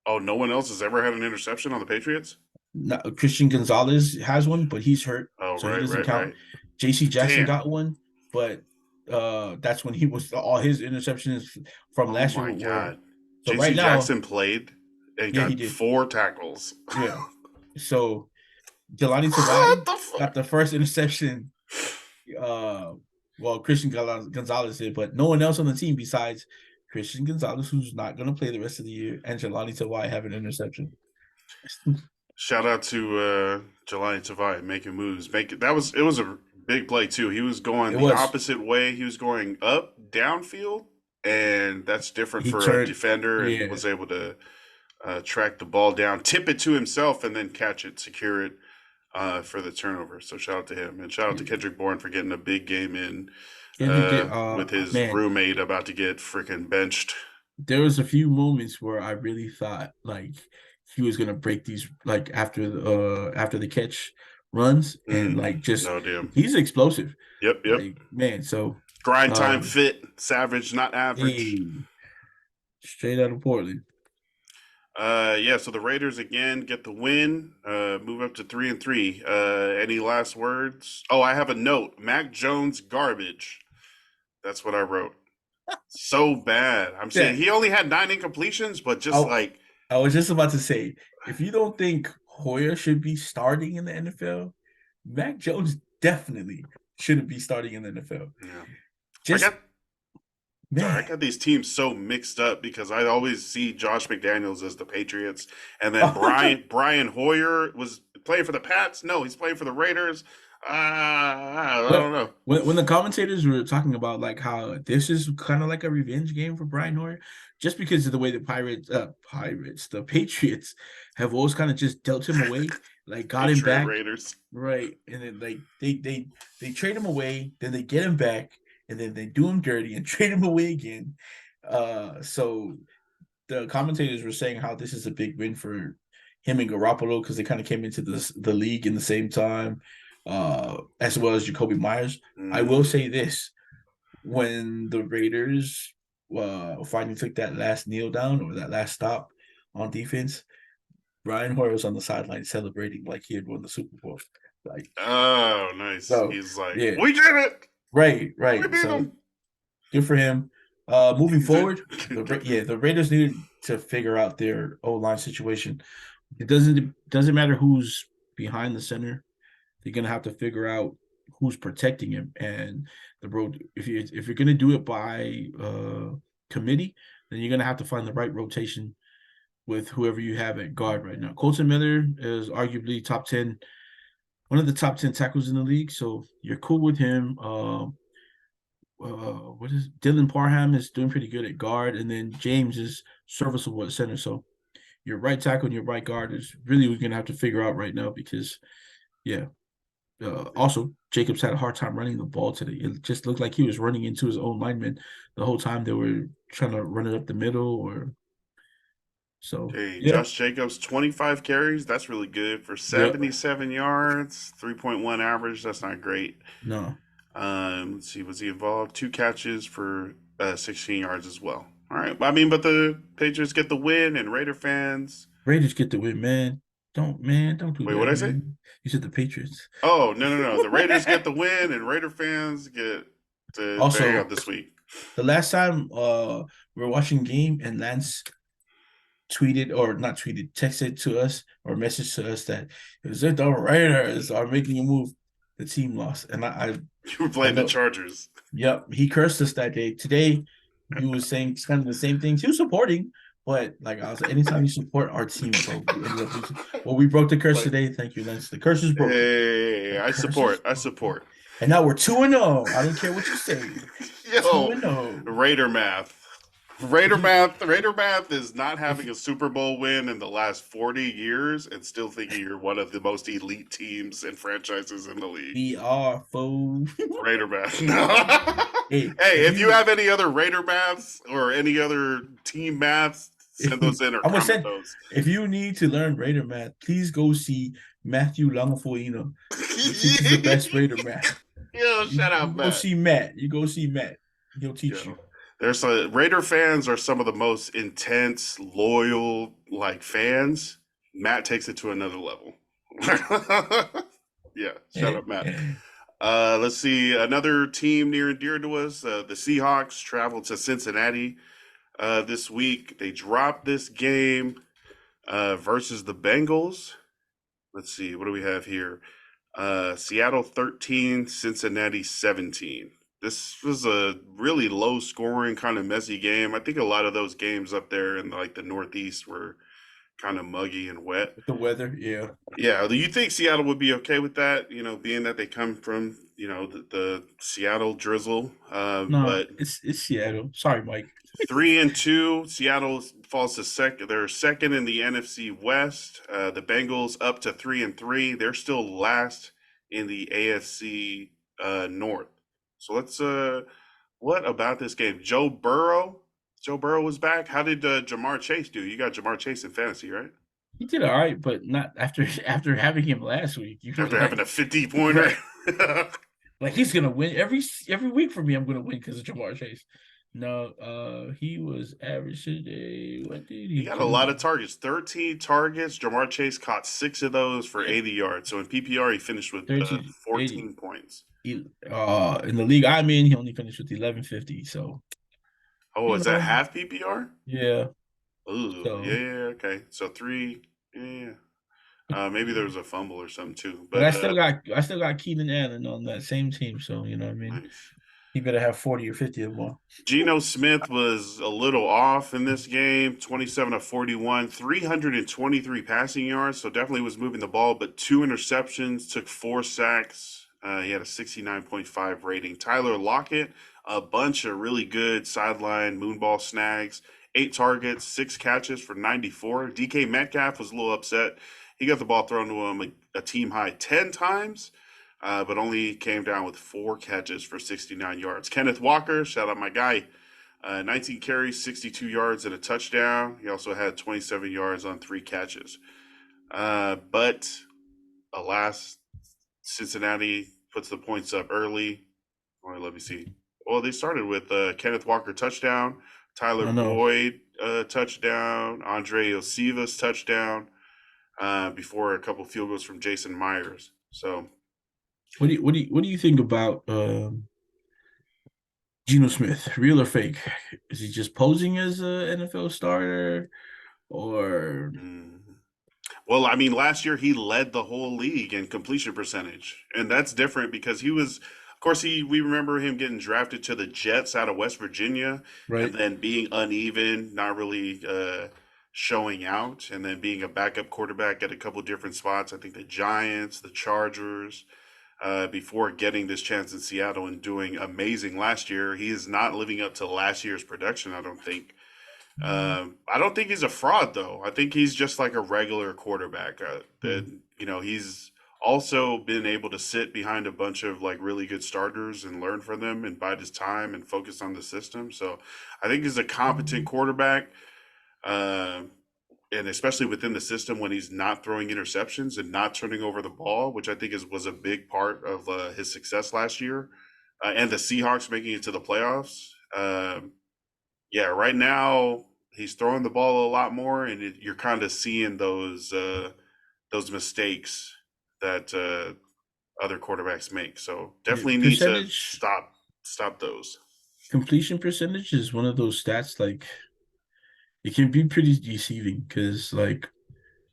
Oh, no one else has ever had an interception on the Patriots? Christian Gonzalez has one, but he's hurt, so he doesn't count. Right. JC Jackson got one, but that's when he was all his interceptions from last year. God. So JC right now, Jackson played and got 4 tackles. Yeah. So Jelani Tavai got the first interception. Well, Christian Gonzalez did, but no one else on the team besides Christian Gonzalez, who's not going to play the rest of the year, and Jelani Tavai have an interception. Shout out to Jelani Tavai making moves. It was a big play too. He was going opposite way. He was going up downfield, and that's different a defender. And he was able to track the ball down, tip it to himself, and then catch it, secure it for the turnover. So shout out to him, and shout out to Kendrick Bourne for getting a big game in with his roommate about to get freaking benched. There was a few moments where I really thought like he was gonna break these like after the catch runs and like just he's explosive. Yep. Like, man, so grind time fit, savage, not average. Straight out of Portland. So the Raiders again get the win, move up to 3-3. Any last words? Oh, I have a note. Mac Jones garbage. That's what I wrote. So bad. I'm saying he only had 9 incompletions, but I was just about to say, if you don't think Hoyer should be starting in the NFL, Mac Jones definitely shouldn't be starting in the NFL. Yeah. I got these teams so mixed up because I always see Josh McDaniels as the Patriots, and then Brian Hoyer was playing for the Pats. No, he's playing for the Raiders. I don't know. When the commentators were talking about like how this is kind of like a revenge game for Brian Hoyer, just because of the way the Patriots have always kind of just dealt him away, like got him back, Raiders. Right, and then like they trade him away, then they get him back, and then they do him dirty and trade him away again. So the commentators were saying how this is a big win for him and Garoppolo because they kind of came into the league in the same time. As well as Jacoby Myers. I will say this: when the Raiders finally took that last kneel down or that last stop on defense, Brian Hoyer was on the sideline celebrating like he had won the Super Bowl. Like, oh, nice! So, he's like, "We did it!" Right. So good for him. Moving forward, the Raiders needed to figure out their O-line situation. It doesn't matter who's behind the center. They're gonna have to figure out who's protecting him, and the road. If you're gonna do it by committee, then you're gonna have to find the right rotation with whoever you have at guard right now. Colton Miller is arguably one of the top 10 tackles in the league, so you're cool with him. Dylan Parham is doing pretty good at guard, and then James is serviceable at center. So your right tackle and your right guard is really we're gonna have to figure out right now because, also, Jacobs had a hard time running the ball today. It just looked like he was running into his own lineman the whole time they were trying to run it up the middle. Josh Jacobs, 25 carries. That's really good for 77 yards, 3.1 average. That's not great. No. Let's see. Was he involved? 2 catches for 16 yards as well. All right. But the Patriots get the win, and Raiders get the win, man. Don't do that. Wait, what'd I say? You said the Patriots. Oh, no. The Raiders get the win, and Raider fans get to hang out this week. The last time we were watching game and Lance texted to us or messaged to us that it was the Raiders are making a move. The team lost. And you were playing the Chargers. Yep. He cursed us that day. Today, he was saying kind of the same things. He was supporting. But like I was like, anytime you support our team, we broke the curse today. Thank you, Lance. The curse is broken. Hey, I support. And now we're 2-0. I don't care what you say. 2-0. Raider math. Raider math is not having a Super Bowl win in the last 40 years and still thinking you're one of the most elite teams and franchises in the league. We are fool. Raider math. Hey, Hey, if you have any other Raider maths or any other team maths, send those in or I'm gonna comment send. those. If you need to learn Raider math, please go see Matthew Langafuino. He's the best Raider math. Yo, shout out You Matt. go see Matt. You go see Matt. He'll teach you. There's Raider fans are some of the most intense, loyal fans. Matt takes it to another level. Yeah, shout out Matt. Let's see, another team near and dear to us, the Seahawks traveled to Cincinnati this week. They dropped this game versus the Bengals. Let's see, what do we have here? Seattle 13, Cincinnati 17. This was a really low scoring, kind of messy game. I think a lot of those games up there in the Northeast were kind of muggy and wet. The weather, yeah. Yeah. Do you think Seattle would be okay with that? Being that they come from, the Seattle drizzle. No, but it's Seattle. Sorry, Mike. 3-2. Seattle falls to second. They're second in the NFC West. The Bengals up to 3-3. They're still last in the AFC North. So let's what about this game? Joe Burrow was back. How did Jamar Chase do? You got Jamar Chase in fantasy, right? He did all right, but not after having him last week. After having a 50-pointer. He's gonna win every week for me. I'm gonna win because of Jamar Chase. No, he was average today. What did he got do? a lot of targets. 13 targets. Jamar Chase caught 6 of those for 80 yards. So in PPR, he finished with 14 points. In the league I'm in, he only finished with 1150. So, is that half PPR? Yeah. Ooh, so, yeah. Okay, so 3. Yeah. Maybe there was a fumble or something too. But I still got Keenan Allen on that same team. So you know what I mean. Nice. He better have 40 or 50 or more. Geno Smith was a little off in this game, 27 of 41, 323 passing yards. So definitely was moving the ball, but 2 interceptions, took 4 sacks. He had a 69.5 rating. Tyler Lockett, a bunch of really good sideline moonball snags, 8 targets, 6 catches for 94. DK Metcalf was a little upset. He got the ball thrown to him a team high 10 times, but only came down with 4 catches for 69 yards. Kenneth Walker, shout out my guy, 19 carries, 62 yards and a touchdown. He also had 27 yards on 3 catches. But alas, Cincinnati puts the points up early. Let me see. Well, they started with Kenneth Walker touchdown, Tyler Boyd touchdown, Andre Osiva's touchdown, before a couple field goals from Jason Myers. So, what do you think about Geno Smith? Real or fake? Is he just posing as an NFL starter, or? Well, I mean, last year he led the whole league in completion percentage, and that's different because he was, of course, we remember him getting drafted to the Jets out of West Virginia, right, and then being uneven, not really showing out, and then being a backup quarterback at a couple different spots. I think the Giants, the Chargers, before getting this chance in Seattle and doing amazing last year. He is not living up to last year's production, I don't think. I don't think he's a fraud, though. I think he's just like a regular quarterback. He's also been able to sit behind a bunch of really good starters and learn from them and bide his time and focus on the system. So I think he's a competent quarterback, and especially within the system when he's not throwing interceptions and not turning over the ball, which I think was a big part of his success last year, and the Seahawks making it to the playoffs. Right now he's throwing the ball a lot more, and you're kind of seeing those mistakes that other quarterbacks make. So definitely need to stop those. Completion percentage is one of those stats it can be pretty deceiving because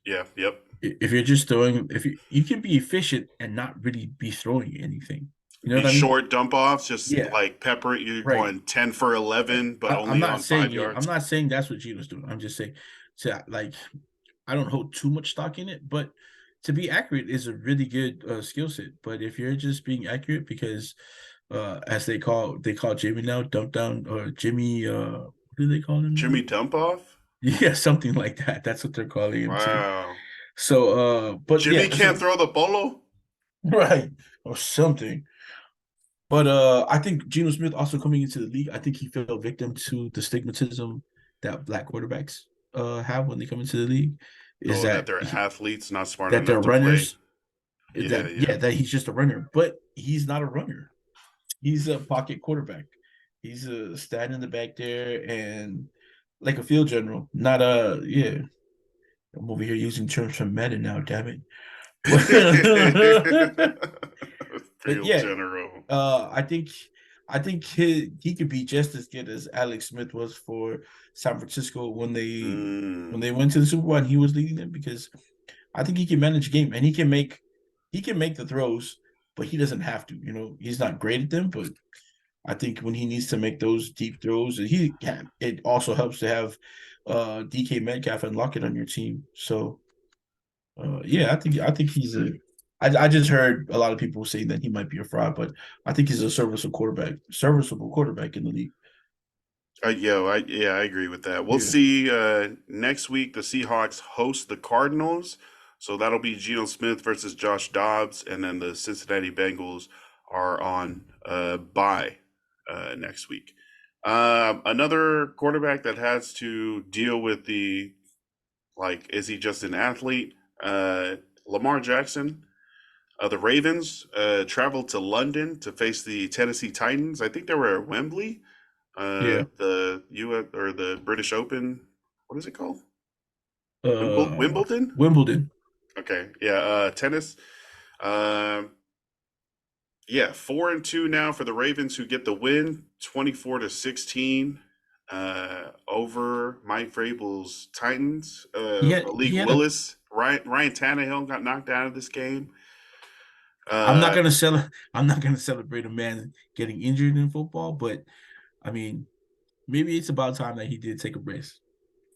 if you're just throwing, you can be efficient and not really be throwing anything. You know what I mean? Short dump offs, just like pepper. You're going 10 for 11, but only on 5 yards. I'm not saying that's what Geno's doing. I'm just saying, I don't hold too much stock in it, but to be accurate is a really good skill set. But if you're just being accurate because, as they call Jimmy now, dump down or Jimmy What do they call him now? Jimmy Dumpoff? Yeah, something like that. That's what they're calling him too. Wow. So, but Jimmy yeah, can't so throw the polo? right or something. But I think Geno Smith also coming into the league, I think he fell victim to the stigmatism that black quarterbacks have when they come into the league. Is Oh, that that they're athletes, not smart that they're enough to play. runners? Yeah, That he's just a runner, but he's not a runner. He's a pocket quarterback. He's a standing in the back there and like a field general, not a yeah. I'm over here using terms from Madden now, damn it. But Field yeah, general. I think he could be just as good as Alex Smith was for San Francisco when they went to the Super Bowl and he was leading them, because I think he can manage a game and he can make the throws, but he doesn't have to. He's not great at them, but I think when he needs to make those deep throws, he can. It also helps to have DK Metcalf and Lockett on your team. So yeah, I think he's a. I just heard a lot of people saying that he might be a fraud, but I think he's a serviceable quarterback in the league. I agree with that. We'll Yeah, see. Next week, the Seahawks host the Cardinals, so that'll be Geno Smith versus Josh Dobbs, and then the Cincinnati Bengals are on bye next week. Another quarterback that has to deal with is he just an athlete? Lamar Jackson. The Ravens traveled to London to face the Tennessee Titans. I think they were at Wembley. yeah. The U.S. or the British Open. What is it called? Uh, Wimbledon. Wimbledon. Okay, yeah. Tennis. Yeah, 4-2 now for the Ravens, who get the win, 24-16, over Mike Vrabel's Titans. He Malik had a. Willis, Ryan Tannehill got knocked out of this game. I'm not Uh, gonna sell. I'm not gonna celebrate a man getting injured in football, but I mean, maybe it's about time that he did take a rest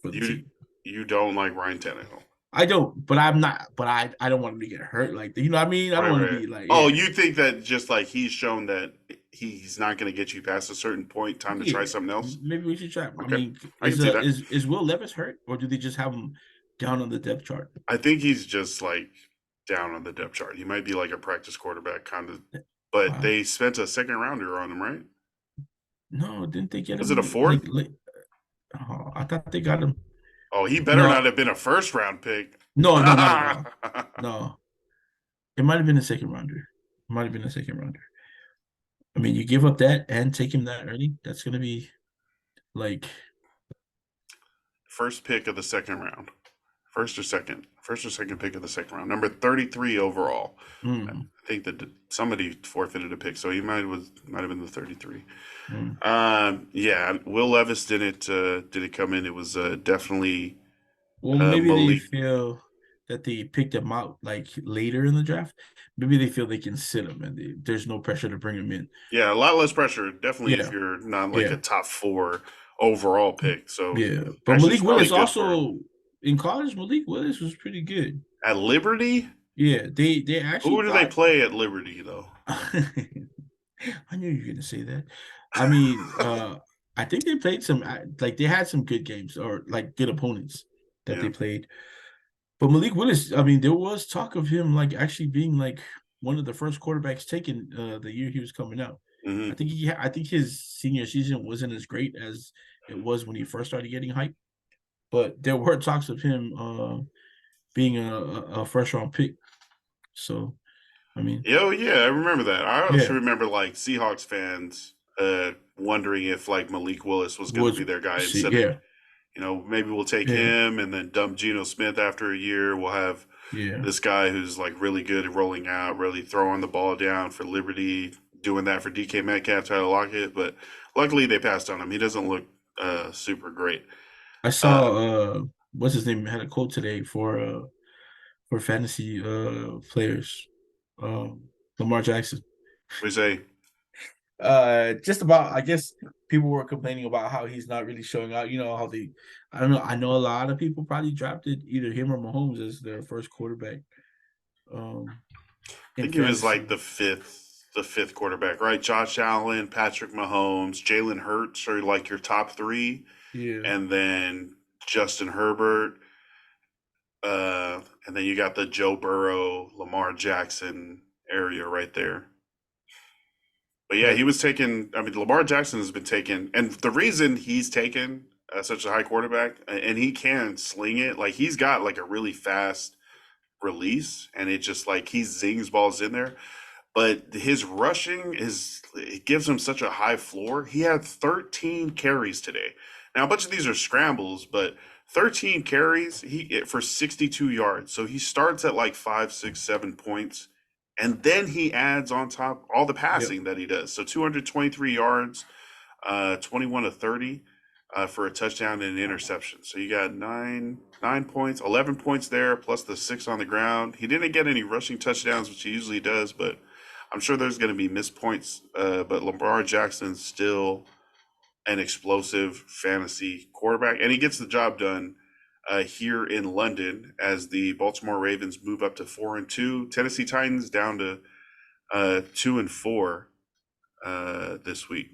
for the you team. you don't like Ryan Tannehill. I don't, but I'm not. But I don't want him to get hurt like that. You know what I mean? I don't Right, want to right. be like, Oh, yeah, you think that just like he's shown that he's not going to get you past a certain point, time to try yeah. something else? Maybe we should try. I Okay, mean, I can is see that. Will Levis hurt, or do they just have him down on the depth chart? I think he's just like down on the depth chart. He might be like a practice quarterback kind of, but Wow. they spent a second rounder on him, right? No, didn't they get Was it a him fourth? like? Oh, I thought they got him. Oh, he better not No, have been a first round pick. no, no, not at all. No, it might have been a second rounder. It might have been a second rounder. I mean, you give up that and take him that early. That's gonna be like, First pick of the second round. First or second pick of the second round. Number 33 overall. I mm, think that somebody forfeited a pick, so he might have been the 33. mm. Yeah, Will Levis didn't come in. It was definitely Well, maybe they Malik. feel that they picked him out like later in the draft. Maybe they feel they can sit him and there's no pressure to bring him in. Yeah, a lot less pressure. Definitely if Yeah, you're not like a yeah, top 4 overall pick. So yeah. But actually, Malik it's probably Willis good for him. also in college. Malik Willis was pretty good. At Liberty, Yeah, they actually who do they got. play at Liberty though? I knew you were gonna say that. I mean, I think they played some like they had some good games or like good opponents that Yeah. they played. But Malik Willis, I mean, there was talk of him like actually being like one of the first quarterbacks taken the year he was coming out. Hmm. I think his senior season wasn't as great as it was when he first started getting hyped. But there were talks of him being a first round pick. So I mean, Oh yeah, I remember that. I also yeah, remember like Seahawks fans wondering if like Malik Willis was going to was be their guy see, instead of, yeah, maybe we'll take yeah, him and then dump Geno Smith after a year. We'll have yeah. this guy who's like really good at rolling out, really throwing the ball down for Liberty, doing that for DK Metcalf, Tyler Lockett. But luckily they passed on him. He doesn't look super great. I Uh, saw what's his name had a quote today for fantasy players. Lamar Jackson. we say, Just about I guess people were complaining about how he's not really showing out. You know how I don't know. I know a lot of people probably drafted either him or Mahomes as their first quarterback. Um I in think he was like fantasy. the fifth quarterback, right? Josh Allen, Patrick Mahomes, Jalen Hurts are like your top 3. Yeah. and then Justin Herbert, and then you got the Joe Burrow, Lamar Jackson area right there. But yeah, he was taken. I mean, Lamar Jackson has been taken, and the reason he's taken such a high quarterback, and he can sling it, like he's got like a really fast release, and it just like he zings balls in there. But his rushing it gives him such a high floor. He had 13 carries today. Now a bunch of these are scrambles, but 13 carries for 62 yards. So he starts at like 5, 6, 7 points, and then he adds on top all the passing that he does. So 223 yards, 21 to 30 for a touchdown and an interception. So you got nine points, 11 points there, plus the 6 on the ground. He didn't get any rushing touchdowns, which he usually does, but I'm sure there's going to be missed points. But Lamar Jackson's still an explosive fantasy quarterback, and he gets the job done here in London as the Baltimore Ravens move up to 4-2. Tennessee Titans down to 2-4 this week.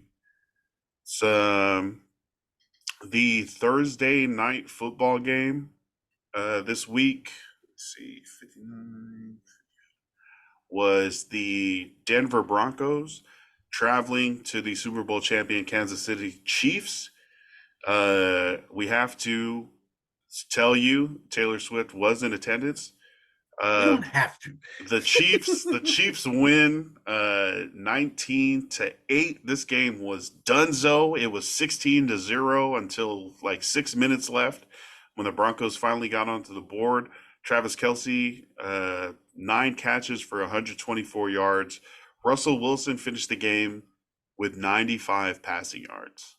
So the Thursday night football game this week, let's see, 59 was the Denver Broncos traveling to the Super Bowl champion Kansas City Chiefs. We have to tell you Taylor Swift was in attendance. You don't have to. The Chiefs win 19-8. This game was donezo. It was 16-0 until like 6 minutes left when the Broncos finally got onto the board. Travis Kelce, 9 catches for 124 yards. Russell Wilson finished the game with 95 passing yards.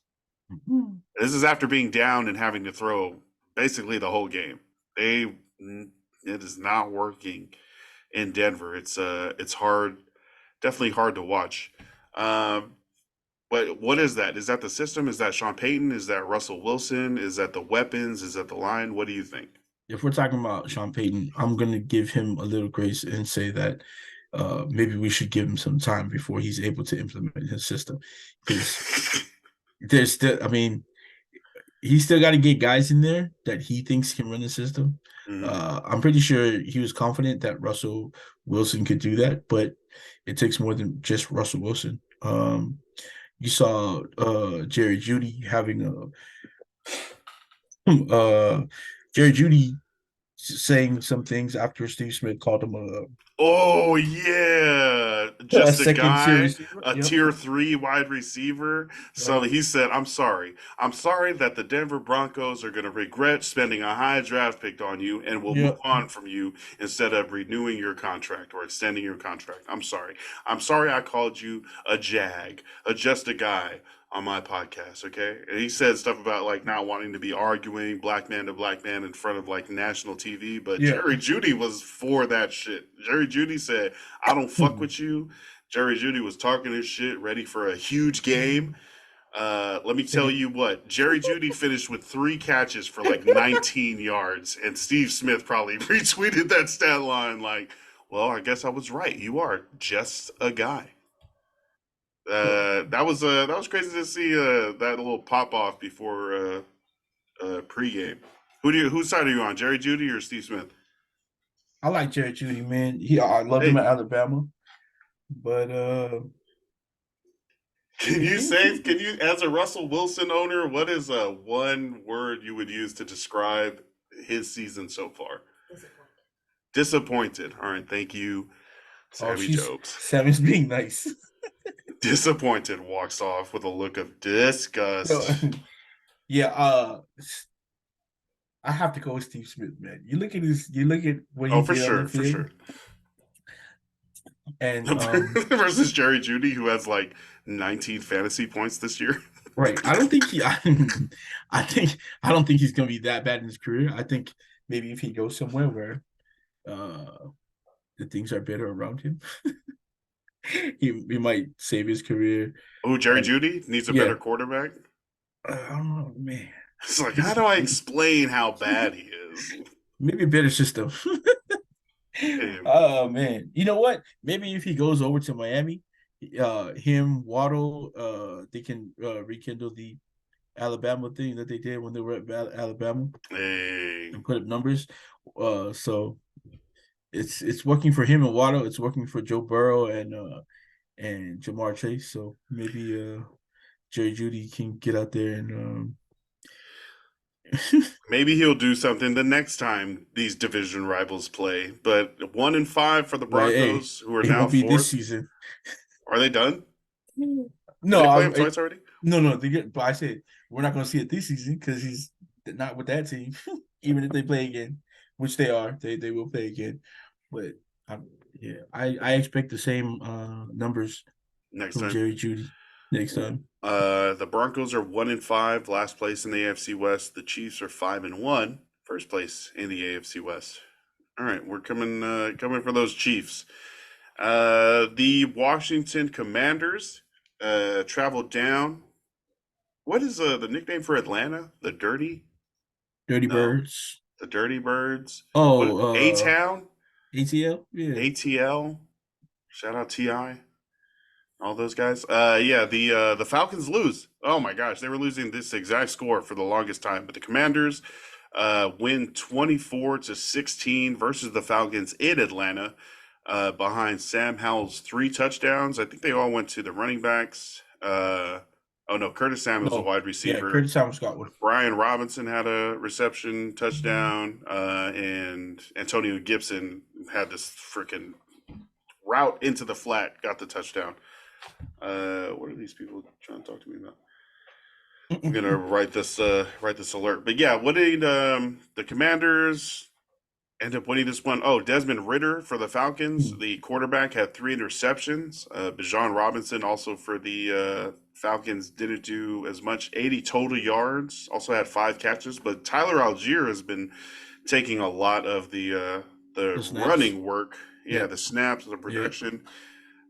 Mm-hmm. This is after being down and having to throw basically the whole game. It is not working in Denver. It's hard, definitely hard to watch. But what is that? Is that the system? Is that Sean Payton? Is that Russell Wilson? Is that the weapons? Is that the line? What do you think? If we're talking about Sean Payton, I'm going to give him a little grace and say that maybe we should give him some time before he's able to implement his system. Because there's still, I mean, he's still got to get guys in there that he thinks can run the system. Mm-hmm. I'm pretty sure he was confident that Russell Wilson could do that, but it takes more than just Russell Wilson. You saw Jerry Jeudy having Jerry Jeudy saying some things after Steve Smith called him a oh yeah, just a guy, a yep. tier 3 wide receiver. So he said, I'm sorry that the Denver Broncos are going to regret spending a high draft pick on you and will move on from you instead of renewing your contract or extending your contract. I'm sorry I called you a just a guy on my podcast, okay? And he said stuff about like not wanting to be arguing black man to black man in front of like national TV, but Jerry Jeudy was for that shit. Jerry Jeudy said, I don't fuck with you. Jerry Jeudy was talking his shit, ready for a huge game. Let me tell you what, Jerry Jeudy finished with 3 catches for like 19 yards, and Steve Smith probably retweeted that stat line like, well, I guess I was right. You are just a guy. That was crazy to see that little pop off before pregame. Whose side are you on, Jerry Jeudy or Steve Smith? I like Jerry Jeudy, man. I love him at Alabama, but can you as a Russell Wilson owner, what is one word you would use to describe his season so far? Disappointed. All right, thank you, Sammy Jobs. Sammy's being nice. Disappointed, walks off with a look of disgust. I have to go with Steve Smith, man. You look at what he did for sure, on the field. For sure. And versus Jerry Jeudy, who has like 19 fantasy points this year. Right. I don't think he's gonna be that bad in his career. I think maybe if he goes somewhere where the things are better around him. He might save his career. Oh, Jerry Jeudy needs a better quarterback? I don't know, man. It's like, how do I explain how bad he is? Maybe a better system. Oh, man. You know what? Maybe if he goes over to Miami, Waddle, they can rekindle the Alabama thing that they did when they were at Alabama Hey, and put up numbers. So it's working for him and Waddle. It's working for Joe Burrow and Jamar Chase. So maybe Jerry Judy can get out there and maybe he'll do something the next time these division rivals play. But 1-5 for the right. Hey, Broncos, who are it now won't be this fourth. season. Are they done? Did No, they play him twice already? no. But I said we're not going to see it this season because he's not with that team. Even if they play again, which they are, they will play again. But yeah, I expect the same numbers Next from time. Jerry Judy next time. The Broncos are 1-5, last place in the AFC West. The Chiefs are 5-1, first place in the AFC West. All right, we're coming for those Chiefs. The Washington Commanders traveled down. What is the nickname for Atlanta? The Dirty? Dirty No, Birds. the Dirty Birds. What? Oh, A-Town? ATL. Yeah. ATL? Shout out T.I. All those guys. Yeah, the Falcons lose. Oh my gosh, they were losing this exact score for the longest time. But the Commanders win 24-16 versus the Falcons in Atlanta. Behind Sam Howell's 3 touchdowns. I think they all went to the running backs. Oh no, Curtis Samuel's a wide receiver. Yeah, Curtis Samuel's got one. Brian Robinson had a reception touchdown, and Antonio Gibson had this freaking route into the flat, got the touchdown. What are these people trying to talk to me about? I'm gonna write this alert. But yeah, what did the Commanders end up winning this one? Oh, Desmond Ridder for the Falcons, the quarterback, had 3 interceptions. Bijan Robinson also for the Falcons didn't do as much, 80 total yards. Also had 5 catches. But Tyler Algier has been taking a lot of the running work. Yeah, the snaps, the production.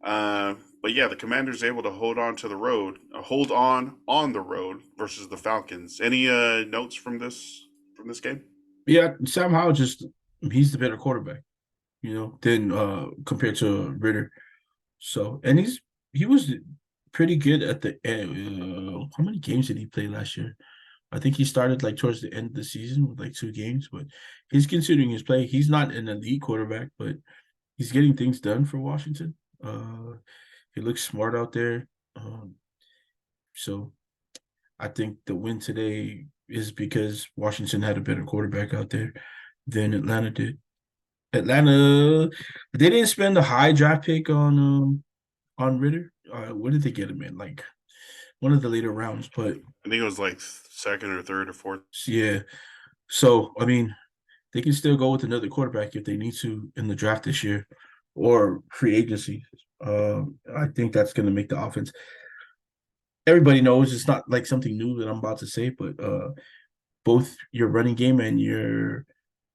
But yeah, the Commanders able to hold on the road versus the Falcons. Any notes from this game? Yeah, Sam Howell he's the better quarterback, than compared to Ritter. So, and he was pretty good at the end. How many games did he play last year? I think he started like towards the end of the season with like 2 games, but he's considering his play. He's not an elite quarterback, but he's getting things done for Washington. He looks smart out there. So I think the win today is because Washington had a better quarterback out there than Atlanta did. Atlanta, they didn't spend a high draft pick on Ritter. What did they get him in? Like one of the later rounds, but I think it was like 2nd or 3rd or 4th. Yeah. So I mean, they can still go with another quarterback if they need to in the draft this year or free agency. I think that's going to make the offense. Everybody knows it's not like something new that I'm about to say, but both your running game and your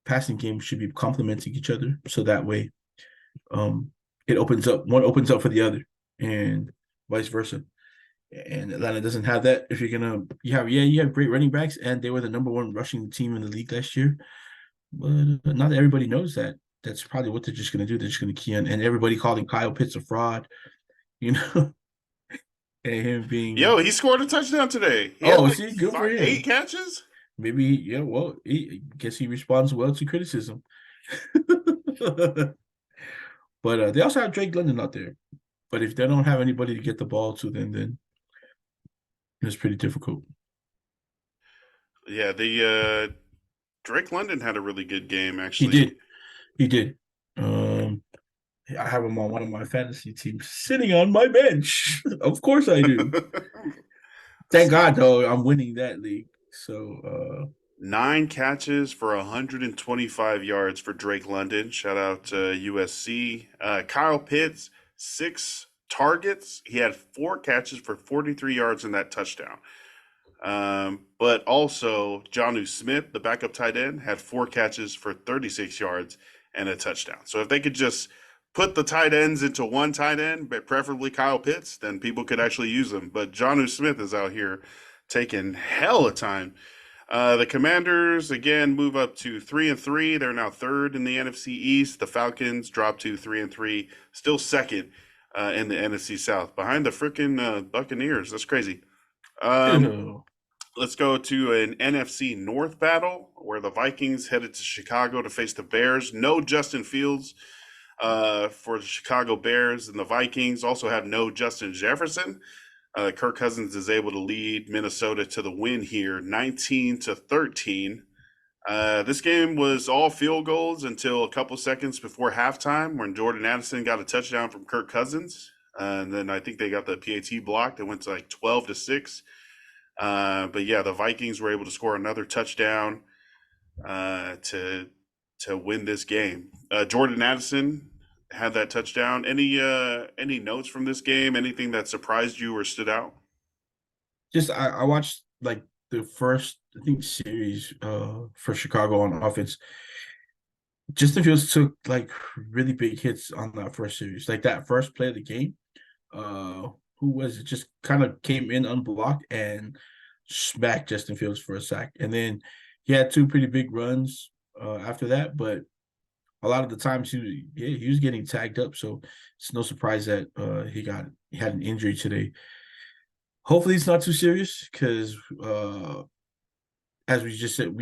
passing game should be complementing each other. So that way, it opens up. One opens up for the other, and vice versa. And Atlanta doesn't have that. If you're gonna, you have great running backs, and they were the number 1 rushing team in the league last year. But not everybody knows that. That's probably what they're just gonna do. They're just gonna key on, and everybody calling Kyle Pitts a fraud, you know, and him being. Yo, he scored a touchdown today. He had like good for him. 8 catches. Maybe, well, I guess he responds well to criticism. But they also have Drake London out there. But if they don't have anybody to get the ball to them, then it's pretty difficult. Yeah, the Drake London had a really good game, actually. He did. I have him on one of my fantasy teams, sitting on my bench. Of course I do. Thank God, though, I'm winning that league. So 9 catches for 125 yards for Drake London. Shout out to USC. Kyle Pitts, 6 targets. He had 4 catches for 43 yards in that touchdown. But also, Jonnu Smith, the backup tight end, had 4 catches for 36 yards and a touchdown. So if they could just put the tight ends into one tight end, but preferably Kyle Pitts, then people could actually use them. But Jonnu Smith is out here taking hell of time. The Commanders, again, move up to 3-3. They're now 3rd in the NFC East. The Falcons drop to 3-3, still 2nd in the NFC South, behind the freaking Bucaneers. That's crazy. Let's go to an NFC North battle where the Vikings headed to Chicago to face the Bears. No Justin Fields for the Chicago Bears, and the Vikings also have no Justin Jefferson. Kirk Cousins is able to lead Minnesota to the win here, 19-13. This game was all field goals until a couple seconds before halftime when Jordan Addison got a touchdown from Kirk Cousins. And then I think they got the PAT blocked. It went to like 12-6. But yeah, the Vikings were able to score another touchdown to win this game. Jordan Addison had that touchdown. Any notes from this game? Anything that surprised you or stood out? Just I watched like the first, I think, series for Chicago on offense. Justin Fields took like really big hits on that first series. Like that first play of the game, who was it? Just kind of came in unblocked and smacked Justin Fields for a sack. And then he had two pretty big runs after that, but a lot of the times he was getting tagged up. So it's no surprise that he had an injury today. Hopefully it's not too serious because as we just said,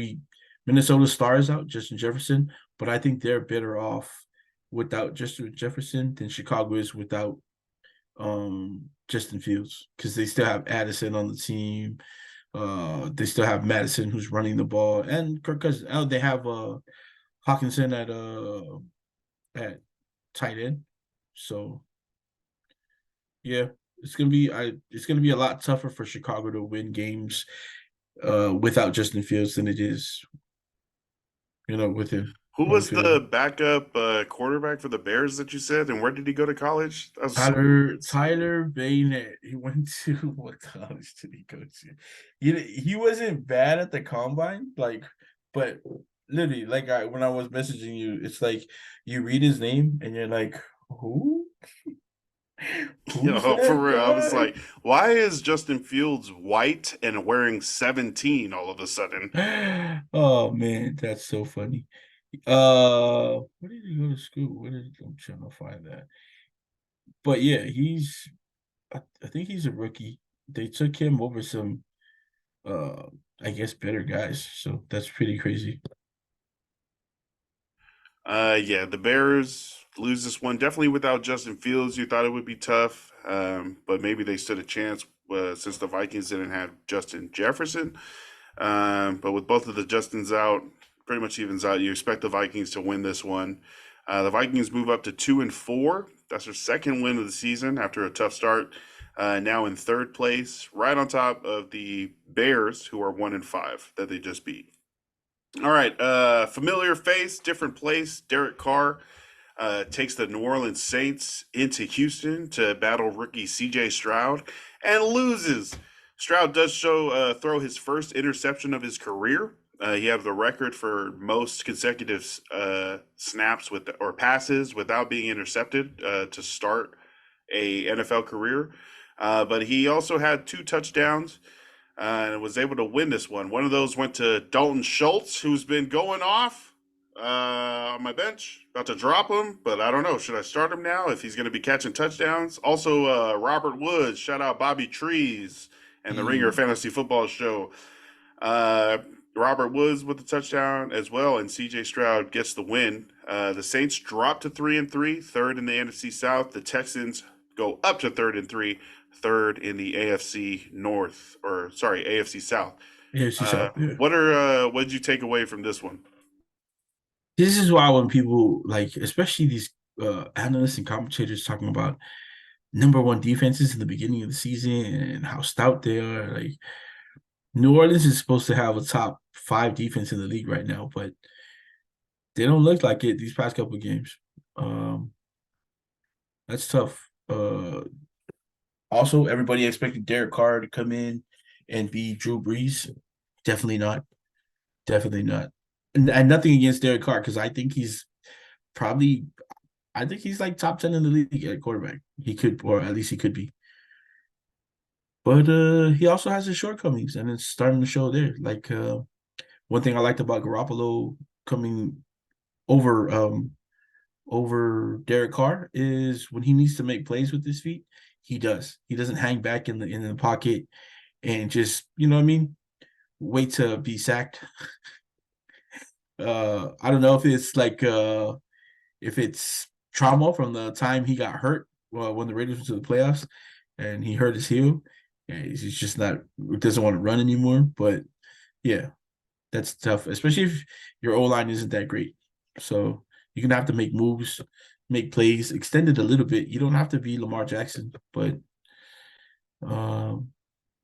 Minnesota stars out Justin Jefferson, but I think they're better off without Justin Jefferson than Chicago is without Justin Fields, because they still have Addison on the team. They still have Madison who's running the ball, and Kirk Cousins. Oh, they have Hawkinson at tight end. So yeah, it's gonna be a lot tougher for Chicago to win games without Justin Fields than it is, with him. Who was the backup quarterback for the Bears that you said, and where did he go to college? Tyler Bainett. He went to what college did he go to? He wasn't bad at the combine, but literally, when I was messaging you, it's like you read his name and you're like, who? Yo, for real. I was like, why is Justin Fields white and wearing 17 all of a sudden? Oh man, that's so funny. Where did he go to school? I'm trying to find that. But yeah, I think he's a rookie. They took him over some I guess better guys. So that's pretty crazy. Yeah, the Bears lose this one definitely without Justin Fields. You thought it would be tough, but maybe they stood a chance since the Vikings didn't have Justin Jefferson. But with both of the Justins out, pretty much evens out. You expect the Vikings to win this one. The Vikings move up to 2-4. That's their second win of the season after a tough start. Now in third place, right on top of the Bears, who are 1-5 that they just beat. All right, familiar face, different place. Derek Carr takes the New Orleans Saints into Houston to battle rookie C.J. Stroud and loses. Stroud does throw his first interception of his career. He had the record for most consecutive snaps or passes without being intercepted to start a NFL career. But he also had 2 touchdowns and was able to win this one. One of those went to Dalton Schultz, who's been going off on my bench. About to drop him, but I don't know. Should I start him now if he's going to be catching touchdowns? Also, Robert Woods, shout out Bobby Trees and the Ringer Fantasy Football Show. Robert Woods with the touchdown as well, and C.J. Stroud gets the win. The Saints drop to 3-3, third in the NFC South. The Texans go up to 3-3, third in the AFC South. AFC South. Yeah. What did you take away from this one? This is why when people especially these analysts and commentators talking about number 1 defenses in the beginning of the season and how stout they are, New Orleans is supposed to have a top 5 defense in the league right now, but they don't look like it these past couple of games. That's tough. Also, everybody expected Derek Carr to come in and be Drew Brees. Definitely not. Definitely not. And nothing against Derek Carr, because I think he's top 10 in the league at quarterback. He could, or at least he could be. But he also has his shortcomings, and it's starting to show there. One thing I liked about Garoppolo coming over Derek Carr is when he needs to make plays with his feet, he does. He doesn't hang back in the pocket and just, you know what I mean, wait to be sacked. I don't know if it's like if it's trauma from the time he got hurt when the Raiders went to the playoffs and he hurt his heel. And he's just not doesn't want to run anymore. But yeah, that's tough, especially if your O line isn't that great. So you're gonna have to make moves, make plays, extend it a little bit. You don't have to be Lamar Jackson, but um,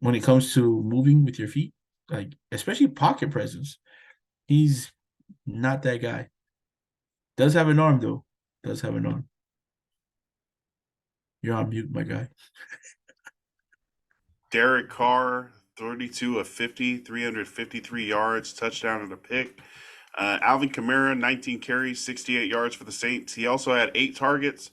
when it comes to moving with your feet, like especially pocket presence, he's not that guy. Does have an arm though. Does have an arm. You're on mute, my guy. Derek Carr, 32 of 50, 353 yards, touchdown and a pick. Alvin Kamara, 19 carries, 68 yards for the Saints. He also had 8 targets,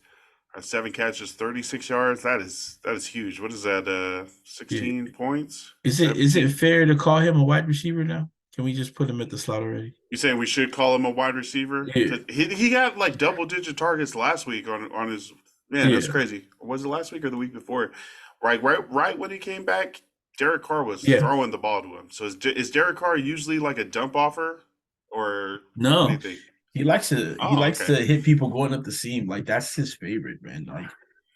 7 catches, 36 yards. That is huge. What is that? 16 points? Is it fair to call him a wide receiver now? Can we just put him at the slot already? You saying we should call him a wide receiver? Yeah. He got like double-digit targets last week on his man. That's crazy. Was it last week or the week before? Right when he came back, Derek Carr was throwing the ball to him. So is Derek Carr usually like a dump offer, or no? What do you think? He likes to hit people going up the seam. Like that's his favorite, man. Like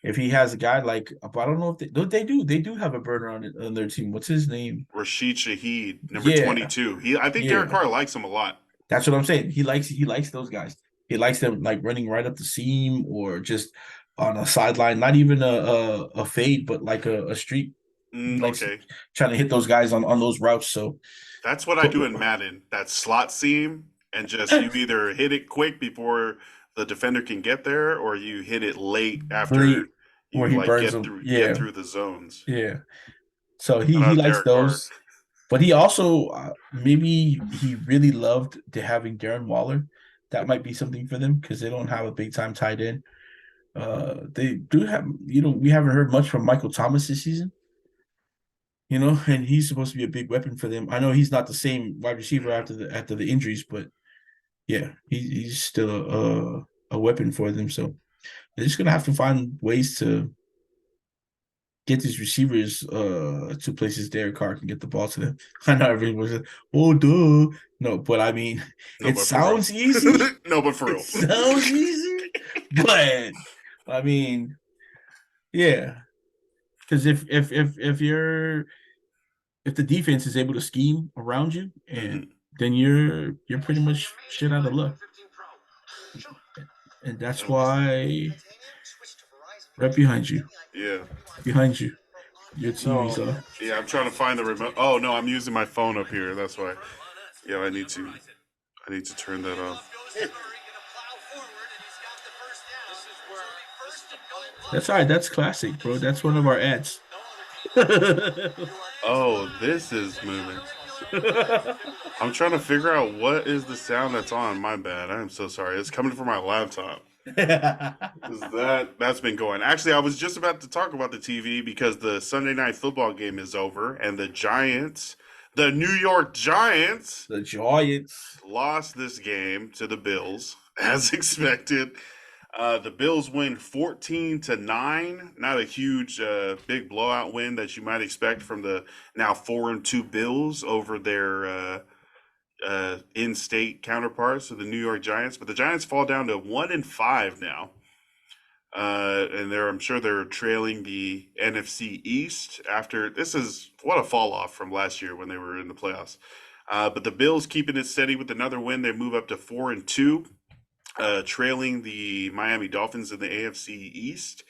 if he has a guy like, I don't know if they do have a burner on their team. What's his name? Rashid Shaheed, number 22. I think Derek Carr likes him a lot. That's what I'm saying. He likes those guys. He likes them like running right up the seam or just on a sideline, not even a fade, but like a streak. Okay. Trying to hit those guys on those routes. So that's what I do in Madden. That slot seam, and just you either hit it quick before the defender can get there, or you hit it late after you like get through the zones. Yeah. So he likes those. Carr. But he also maybe he really loved having Darren Waller. That might be something for them because they don't have a big time tight end. They do have, we haven't heard much from Michael Thomas this season. And he's supposed to be a big weapon for them. I know he's not the same wide receiver after the injuries, but yeah, he's still a weapon for them. So they're just gonna have to find ways to get these receivers to places Derek Carr can get the ball to them. I know everyone was like, oh, duh. No, but I mean, it sounds easy. No, but for real. It sounds easy. But, I mean, yeah. Because if the defense is able to scheme around you, and then you're pretty much shit out of luck. And that's why right behind you. Yeah. Behind you. Your TV's off. Yeah, I'm trying to find the remote. Oh no, I'm using my phone up here. That's why. Yeah, I need to turn that off. That's all right. That's classic, bro. That's one of our ads. Oh, this is moving. I'm trying to figure out what is the sound that's on. My bad. I am so sorry. It's coming from my laptop. That's been going. Actually, I was just about to talk about the TV because the Sunday night football game is over and the New York Giants, lost this game to the Bills as expected. The Bills win 14-9. Not a huge, big blowout win that you might expect from the now 4-2 Bills over their in-state counterparts of the New York Giants. But the Giants fall down to 1-5 now, and I'm sure they're trailing the NFC East after this is what a fall off from last year when they were in the playoffs. But the Bills keeping it steady with another win. They move up to 4-2. Trailing the Miami Dolphins in the AFC East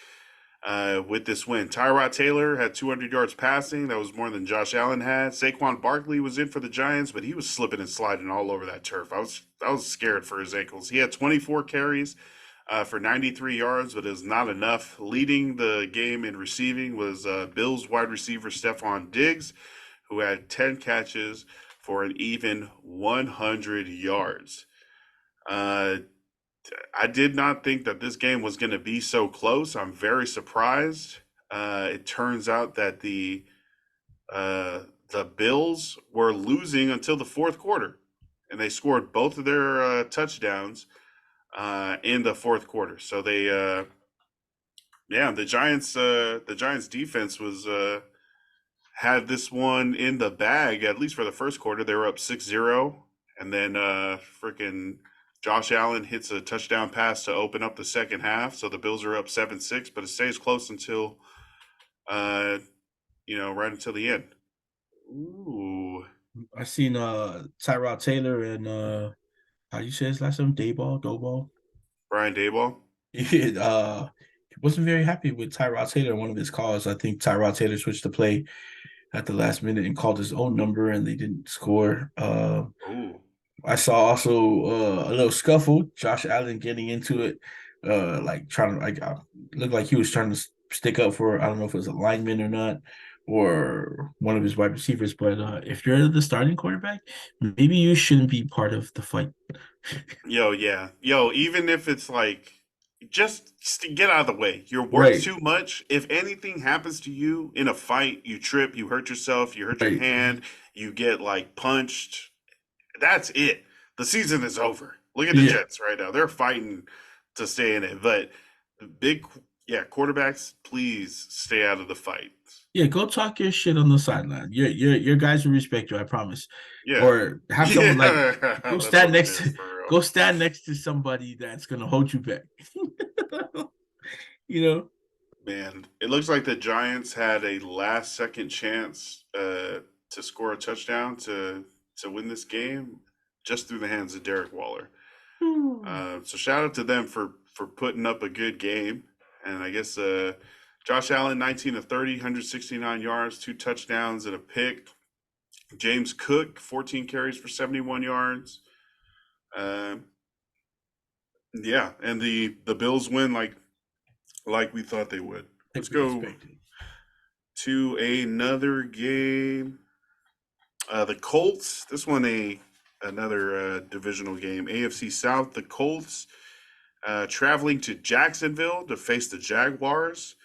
with this win. Tyrod Taylor had 200 yards passing. That was more than Josh Allen had. Saquon Barkley was in for the Giants, but he was slipping and sliding all over that turf. I was scared for his ankles. He had 24 carries for 93 yards, but it was not enough. Leading the game in receiving was Bills wide receiver Stephon Diggs, who had 10 catches for an even 100 yards. I did not think that this game was going to be so close. I'm very surprised. It turns out that the Bills were losing until the fourth quarter, and they scored both of their touchdowns in the fourth quarter. So the Giants defense was had this one in the bag, at least for the first quarter. They were up 6-0. And then freaking Josh Allen hits a touchdown pass to open up the second half. So the Bills are up 7-6, but it stays close until, right until the end. Ooh. I seen Tyrod Taylor and how you say his last name? Dayball. Brian Daboll. He wasn't very happy with Tyrod Taylor in one of his calls. I think Tyrod Taylor switched the play at the last minute and called his own number, and they didn't score. Ooh. I saw also a little scuffle. Josh Allen getting into it, like trying to looked like he was trying to stick up for, I don't know if it was a lineman or not, or one of his wide receivers. But if you're the starting quarterback, maybe you shouldn't be part of the fight. Yeah. Even if it's like, just get out of the way. You're worth Right, too much. If anything happens to you in a fight, you trip, you hurt yourself, you hurt your right. hand, you get like punched. That's it. The season is over. Look at the Yeah, Jets right now. They're fighting to stay in it. But quarterbacks, please stay out of the fight. yeah. Go talk your shit on the sideline. Your guys will respect you. I promise. Yeah. Or have someone like Yeah. go That's stand what it next is to for real. go stand next to somebody that's gonna hold you back. you know. Man, it looks like the Giants had a last second chance to score a touchdown to win this game just through the hands of Derek Waller. So shout out to them for putting up a good game. And I guess Josh Allen, 19 of 30, 169 yards, 2 touchdowns and a pick. James Cook, 14 carries for 71 yards. Yeah, and the Bills win like we thought they would. Let's go to another game. The Colts. This one another divisional game. AFC South. The Colts traveling to Jacksonville to face the Jaguars.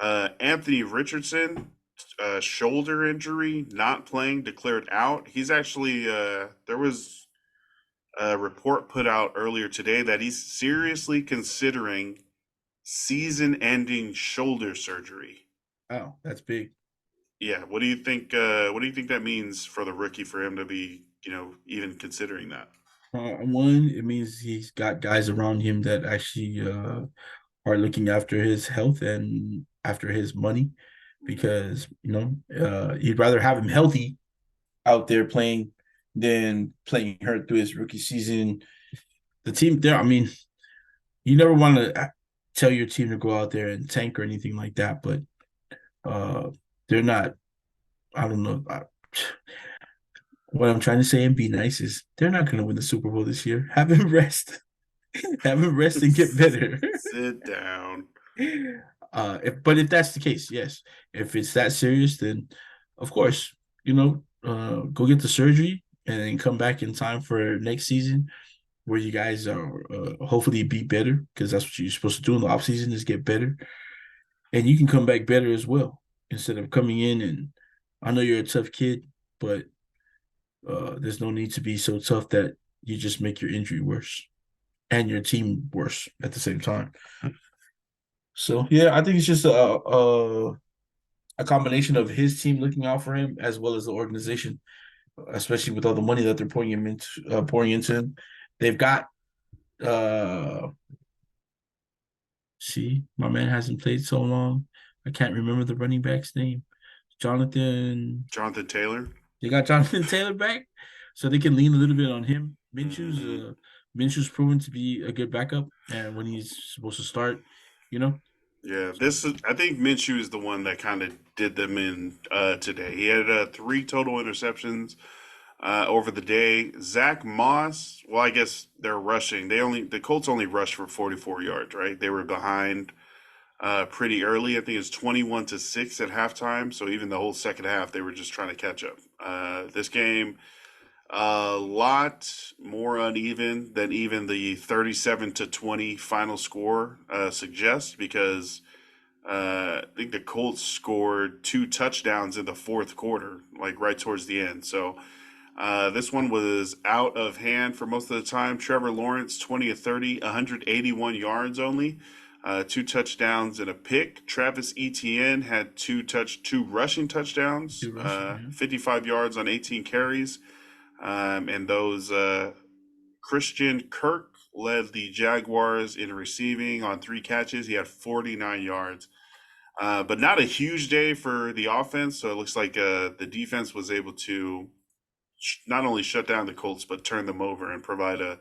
Anthony Richardson, shoulder injury, not playing, declared out. He's actually there was a report put out earlier today that he's seriously considering season-ending shoulder surgery. Wow, that's big. Yeah, what do you think? What do you think that means for the rookie for him to be, even considering that? One, it means he's got guys around him that actually are looking after his health and after his money, because he'd rather have him healthy out there playing than playing hurt through his rookie season. The team there, I mean, you never want to tell your team to go out there and tank or anything like that, but they're not. I don't know. What I'm trying to say and be nice is they're not going to win the Super Bowl this year. Have him rest. Have him rest and get better. Sit down. If that's the case, yes. If it's that serious, then of course, go get the surgery and then come back in time for next season, where you guys are hopefully be better, because that's what you're supposed to do in the offseason is get better. And you can come back better as well, instead of coming in and I know you're a tough kid, but there's no need to be so tough that you just make your injury worse and your team worse at the same time. So yeah, I think it's just a combination of his team looking out for him as well as the organization, especially with all the money that they're pouring into him. They've got see, my man hasn't played so long. I can't remember the running back's name. Jonathan Taylor. They got Jonathan Taylor back, so they can lean a little bit on him. Minshew's proven to be a good backup, and when he's supposed to start, Yeah, I think Minshew is the one that kind of did them in today. He had 3 total interceptions over the day. Zach Moss, well, I guess they're rushing. The Colts only rushed for 44 yards, right? They were behind pretty early. I think it's 21-6 at halftime. So even the whole second half, they were just trying to catch up. This game, a lot more uneven than even the 37-20 final score suggests, because I think the Colts scored 2 touchdowns in the fourth quarter, like right towards the end. So this one was out of hand for most of the time. Trevor Lawrence, 20 of 30, 181 yards only. 2 touchdowns and a pick. Travis Etienne had two rushing touchdowns, 55 yards on 18 carries. And those Christian Kirk led the Jaguars in receiving on 3 catches. He had 49 yards. But not a huge day for the offense. So it looks like the defense was able to not only shut down the Colts, but turn them over and provide a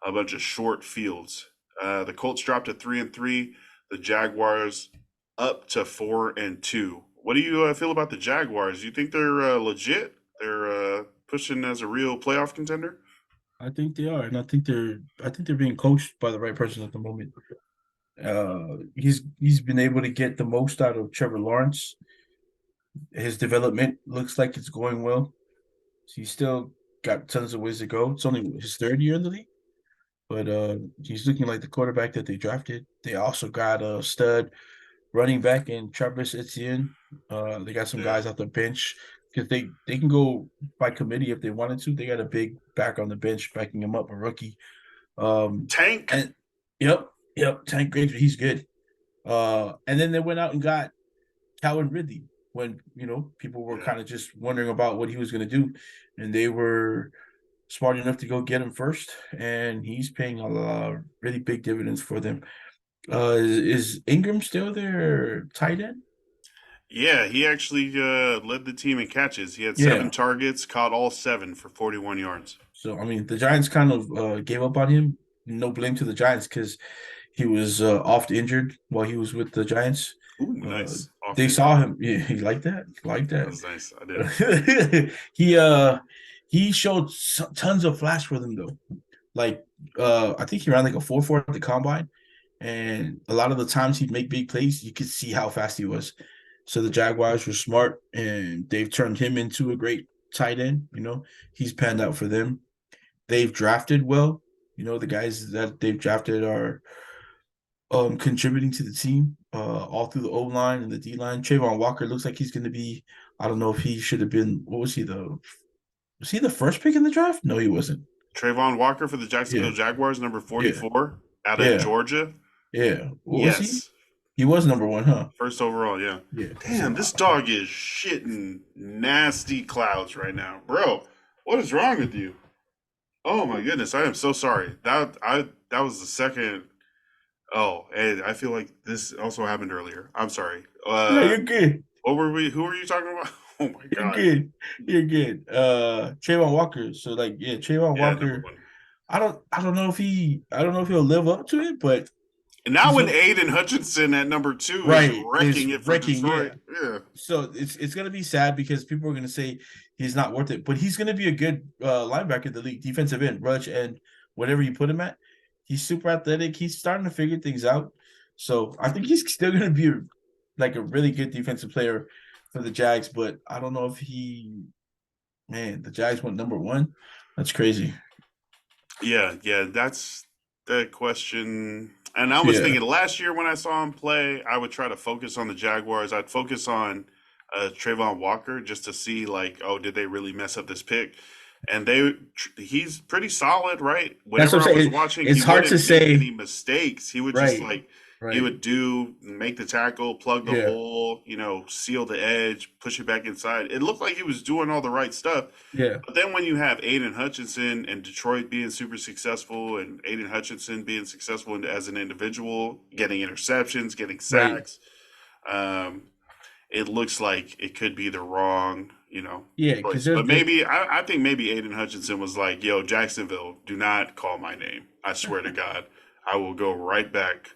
bunch of short fields. The Colts dropped to 3-3. The Jaguars up to 4-2. What do you feel about the Jaguars? You think they're legit? They're pushing as a real playoff contender? I think they are, and I think they're being coached by the right person at the moment. He's been able to get the most out of Trevor Lawrence. His development looks like it's going well. He's still got tons of ways to go. It's only his 3rd year in the league, but he's looking like the quarterback that they drafted. They also got a stud running back in Travis Etienne. They got some guys off the bench because they can go by committee if they wanted to. They got a big back on the bench backing him up, a rookie. Tank. And yep, Tank Granger, he's good. And then they went out and got Calvin Ridley when people were kind of just wondering about what he was going to do, and they were smart enough to go get him first, and he's paying a lot of really big dividends for them. Is Ingram still their tight end? Yeah, he actually led the team in catches. He had 7 targets, caught all 7 for 41 yards. So, I mean, the Giants kind of gave up on him. No blame to the Giants because he was oft injured while he was with the Giants. Ooh, nice. They saw him. Yeah, he liked that. That was nice. I did. He showed tons of flash for them though. Like I think he ran like a 4.4 at the combine, and a lot of the times he'd make big plays. You could see how fast he was. So the Jaguars were smart, and they've turned him into a great tight end. He's panned out for them. They've drafted well. The guys that they've drafted are contributing to the team all through the O-line and the D-line. Trayvon Walker looks like he's going to be, I don't know if he should have been, was he the first pick in the draft? No, he wasn't. Trayvon Walker for the Jacksonville Jaguars, number 44, out of Georgia. Yeah. Yes. Was he? He was number 1, huh? First overall, yeah. Damn, this dog is shitting nasty clouds right now. Bro, what is wrong with you? Oh my goodness, I am so sorry. That was the second. Oh, and I feel like this also happened earlier. I'm sorry. No, you're good. Who were you talking about? Oh my god. You're good. Trayvon Walker. So Trayvon Walker. I don't know if he'll live up to it, but now when Aiden Hutchinson at number 2 is wrecking it for Detroit. Yeah. So it's gonna be sad because people are gonna say he's not worth it, but he's gonna be a good linebacker in the league, defensive end, rush end, whatever you put him at. He's super athletic. He's starting to figure things out. So I think he's still going to be a really good defensive player for the Jags. But I don't know if the Jags went number 1. That's crazy. Yeah. That's the question. And I was thinking last year when I saw him play, I would try to focus on the Jaguars. I'd focus on Trayvon Walker just to see did they really mess up this pick? And he's pretty solid, right? Whenever I was watching, it's hard to say any mistakes. He would just he would make the tackle, plug the hole, seal the edge, push it back inside. It looked like he was doing all the right stuff. Yeah. But then when you have Aiden Hutchinson and Detroit being super successful, and Aiden Hutchinson being successful as an individual, getting interceptions, getting sacks, it looks like it could be the wrong. But maybe I think maybe Aiden Hutchinson was like, "Yo, Jacksonville, do not call my name. I swear to God, I will go right back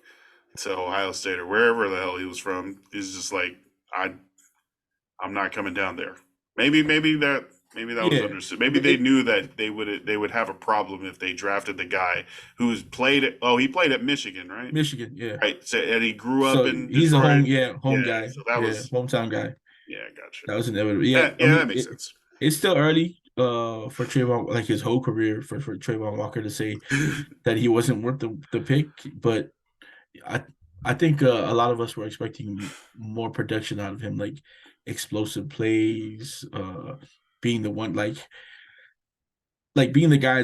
to Ohio State or wherever the hell he was from." He's just like, I'm not coming down there. Maybe that was understood. Maybe they knew that they would have a problem if they drafted the guy who's played at he played at Michigan, right? Michigan, yeah. Right. So, and he grew up in he's Detroit. a home guy. So that was hometown guy. Yeah, gotcha. That was inevitable. Yeah, that makes sense. It's still early for Trayvon, his whole career for Trayvon Walker to say that he wasn't worth the pick, but I think a lot of us were expecting more production out of him, like explosive plays, being the one being the guy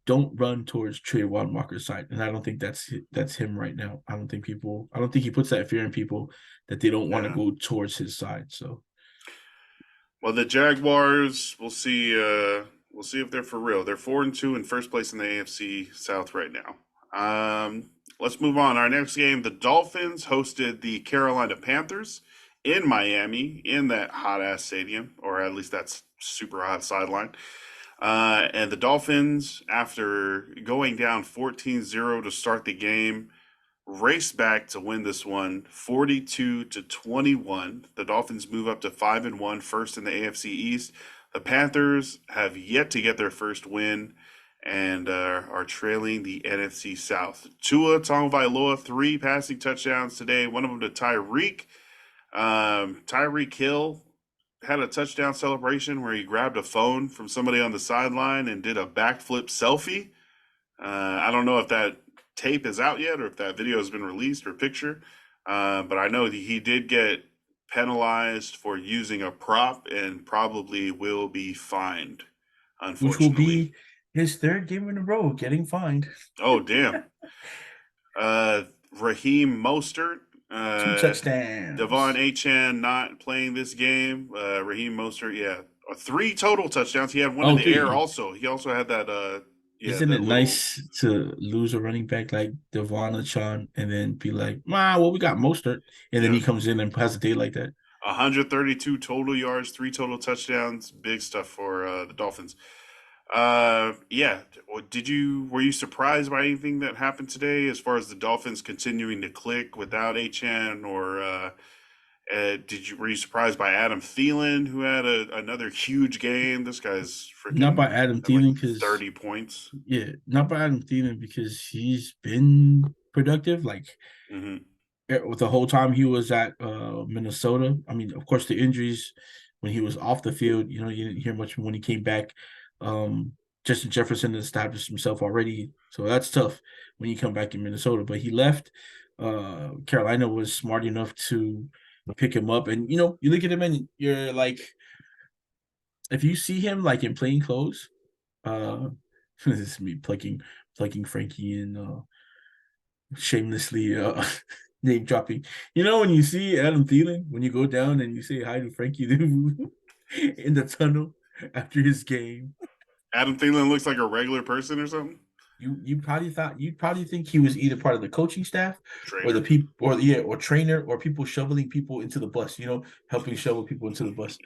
don't run towards OhHelloMarcus side, and I don't think that's him right now. I don't think he puts that fear in people that they don't want to go towards his side. So, well, the Jaguars, we'll see. We'll see if they're for real. They're 4-2 in first place in the AFC South right now. Let's move on. Our next game, the Dolphins hosted the Carolina Panthers in Miami in that hot ass stadium, or at least that's super hot sideline. And the Dolphins, after going down 14-0 to start the game, raced back to win this one 42-21. The Dolphins move up to 5-1, first in the AFC East. The Panthers have yet to get their first win and are trailing the NFC South. Tua Tagovailoa, 3 passing touchdowns today, one of them to Tyreek. Tyreek Hill had a touchdown celebration where he grabbed a phone from somebody on the sideline and did a backflip selfie. I don't know if that tape is out yet or if that video has been released or picture, but I know he did get penalized for using a prop and probably will be fined, unfortunately. Which will be his 3rd game in a row getting fined. Oh, damn. Raheem Mostert, 2 touchdowns. Devon Achane not playing this game. Raheem Mostert, 3 total touchdowns. He had one in the air also. He also had that isn't it nice to lose a running back like Devon Achane and then be like, well, we got Mostert, and then he comes in and has a day like that. 132 total yards, 3 total touchdowns. Big stuff for the Dolphins. Were you surprised by anything that happened today as far as the Dolphins continuing to click without Achane, or were you surprised by Adam Thielen, who had another huge game? This guy's freaking not by Adam Thielen because 30 points. Yeah, not by Adam Thielen because he's been productive. Like with the whole time he was at Minnesota. I mean, of course, the injuries when he was off the field, you didn't hear much when he came back. Justin Jefferson established himself already, so that's tough when you come back in Minnesota. But he left. Carolina was smart enough to pick him up, and you look at him and you're like, if you see him like in plain clothes, this is me plucking Frankie and shamelessly name dropping. When you see Adam Thielen, when you go down and you say hi to Frankie in the tunnel after his game, Adam Thielen looks like a regular person or something. You'd probably think he was either part of the coaching staff, trainer, or the people, or trainer, or people shoveling people into the bus. Helping shovel people into the bus.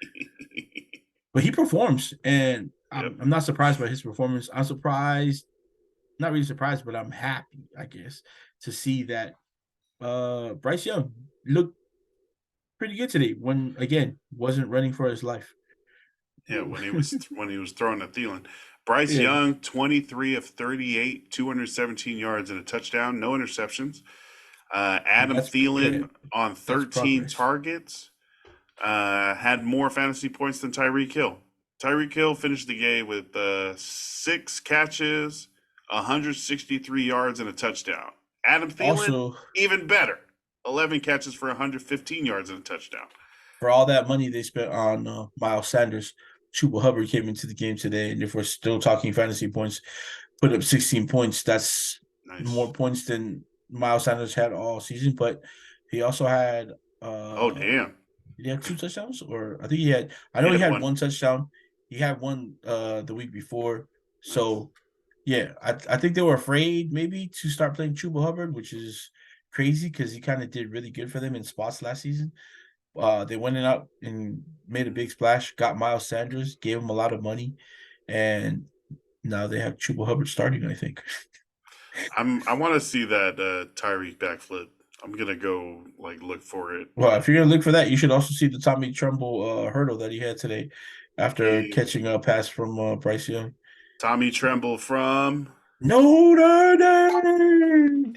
But he performs, and I'm not surprised by his performance. I'm surprised, not really surprised, but I'm happy, I guess, to see that Bryce Young looked pretty good today. When again wasn't running for his life. Yeah, when he was throwing at Thielen. Bryce Young, 23 of 38, 217 yards and a touchdown, no interceptions. Adam Thielen on 13 targets, had more fantasy points than Tyreek Hill. Tyreek Hill finished the game with 6 catches, 163 yards and a touchdown. Adam Thielen, even better, 11 catches for 115 yards and a touchdown. For all that money they spent on Miles Sanders, Chuba Hubbard came into the game today, and if we're still talking fantasy points, put up 16 points. That's more points than Miles Sanders had all season, but he also had he had 2 touchdowns, or I think he had he had one touchdown. He had one the week before. So I think they were afraid maybe to start playing Chuba Hubbard, which is crazy because he kind of did really good for them in spots last season. They went out and made a big splash, got Miles Sanders, gave him a lot of money, and now they have Chuba Hubbard starting, I think. I want to see that Tyreek backflip. I'm gonna go look for it. Well, if you're gonna look for that, you should also see the Tommy Tremble hurdle that he had today after catching a pass from Bryce Young. Tommy Tremble from Notre Dame.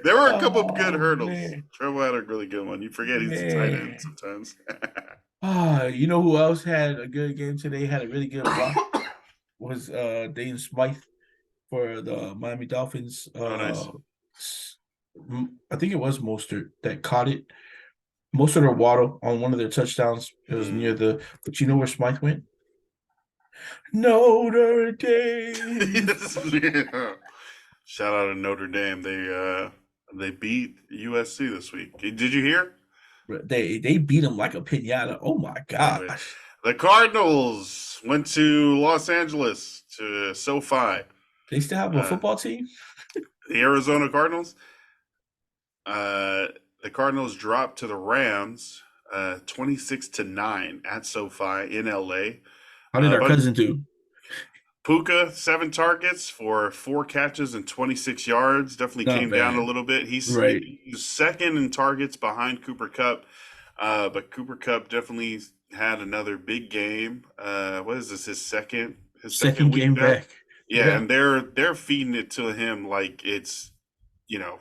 There were a couple of good hurdles. Trevor had a really good one. You forget he's a tight end sometimes. You know who else had a good game today? Had a really good block. Was Dane Smythe for the Miami Dolphins. Nice. I think it was Mostert that caught it. Mostert or Waddle on one of their touchdowns. It was near but you know where Smythe went? Notre Dame. Yeah. Shout out to Notre Dame. They beat USC this week. Did you hear? They beat him like a pinata. Oh my Anyway, gosh. the Cardinals went to Los Angeles to SoFi. They still have a Uh, football team? the Arizona Cardinals. Uh, the Cardinals dropped to the Rams, 26-9 at SoFi in LA. How did our But cousin do? Puka, 7 targets for 4 catches and 26 yards. Definitely Not came down a bad. little bit. Right. He's second in targets behind Cooper Kupp. But Cooper Kupp definitely had another big game. What is this? His second Second week game back? back. Yeah, and they're feeding it to him like it's,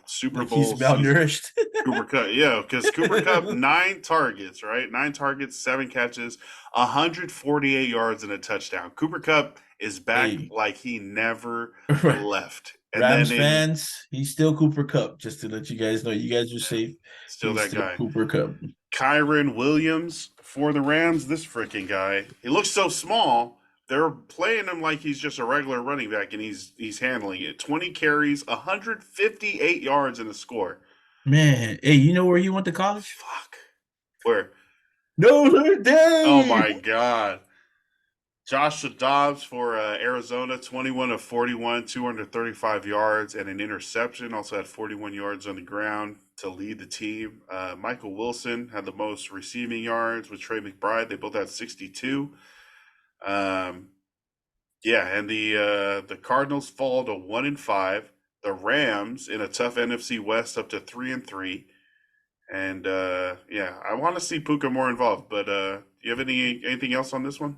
Super Like he's Bowl season. malnourished. Cooper Kupp, yeah, because Cooper Kupp, 9 targets, right? 9 targets, 7 catches, 148 yards and a touchdown. Cooper Kupp is back Hey, like he never left. And Rams then fans, he's still Cooper Kupp. Just to let you guys know, you guys are safe. still He's that still guy. Cooper Kupp. Kyron Williams for the Rams, this freaking guy. He looks so small. They're playing him like he's just a regular running back, and he's handling it. 20 carries, 158 yards, and a score. Man, hey, you know where he went to college? Fuck. Where? Notre Oh Dame. my God. Joshua Dobbs for Arizona, 21 of 41, 235 yards and an interception. Also had 41 yards on the ground to lead the team. Michael Wilson had the most receiving yards with Trey McBride. They both had 62. Yeah, and the Cardinals fall to 1-5. The Rams in a tough NFC West up to 3-3. And yeah, I want to see Puka more involved. But do you have anything else on this one?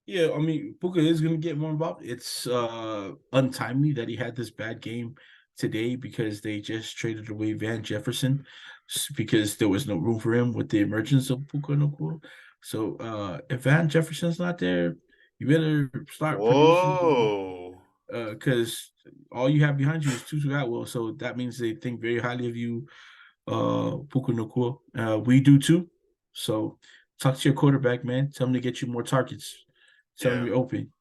Yeah, I mean, Puka is going to get more involved. It's untimely that he had this bad game today because they just traded away Van Jefferson because there was no room for him with the emergence of Puka Nacua. So if Van Jefferson's not there, you better start producing Whoa. because all you have behind you is Tutu Atwell. So that means they think very highly of you, Puka Nacua. We do too. So talk to your quarterback, man. Tell him to get you more targets. Tell him Yeah. you're open.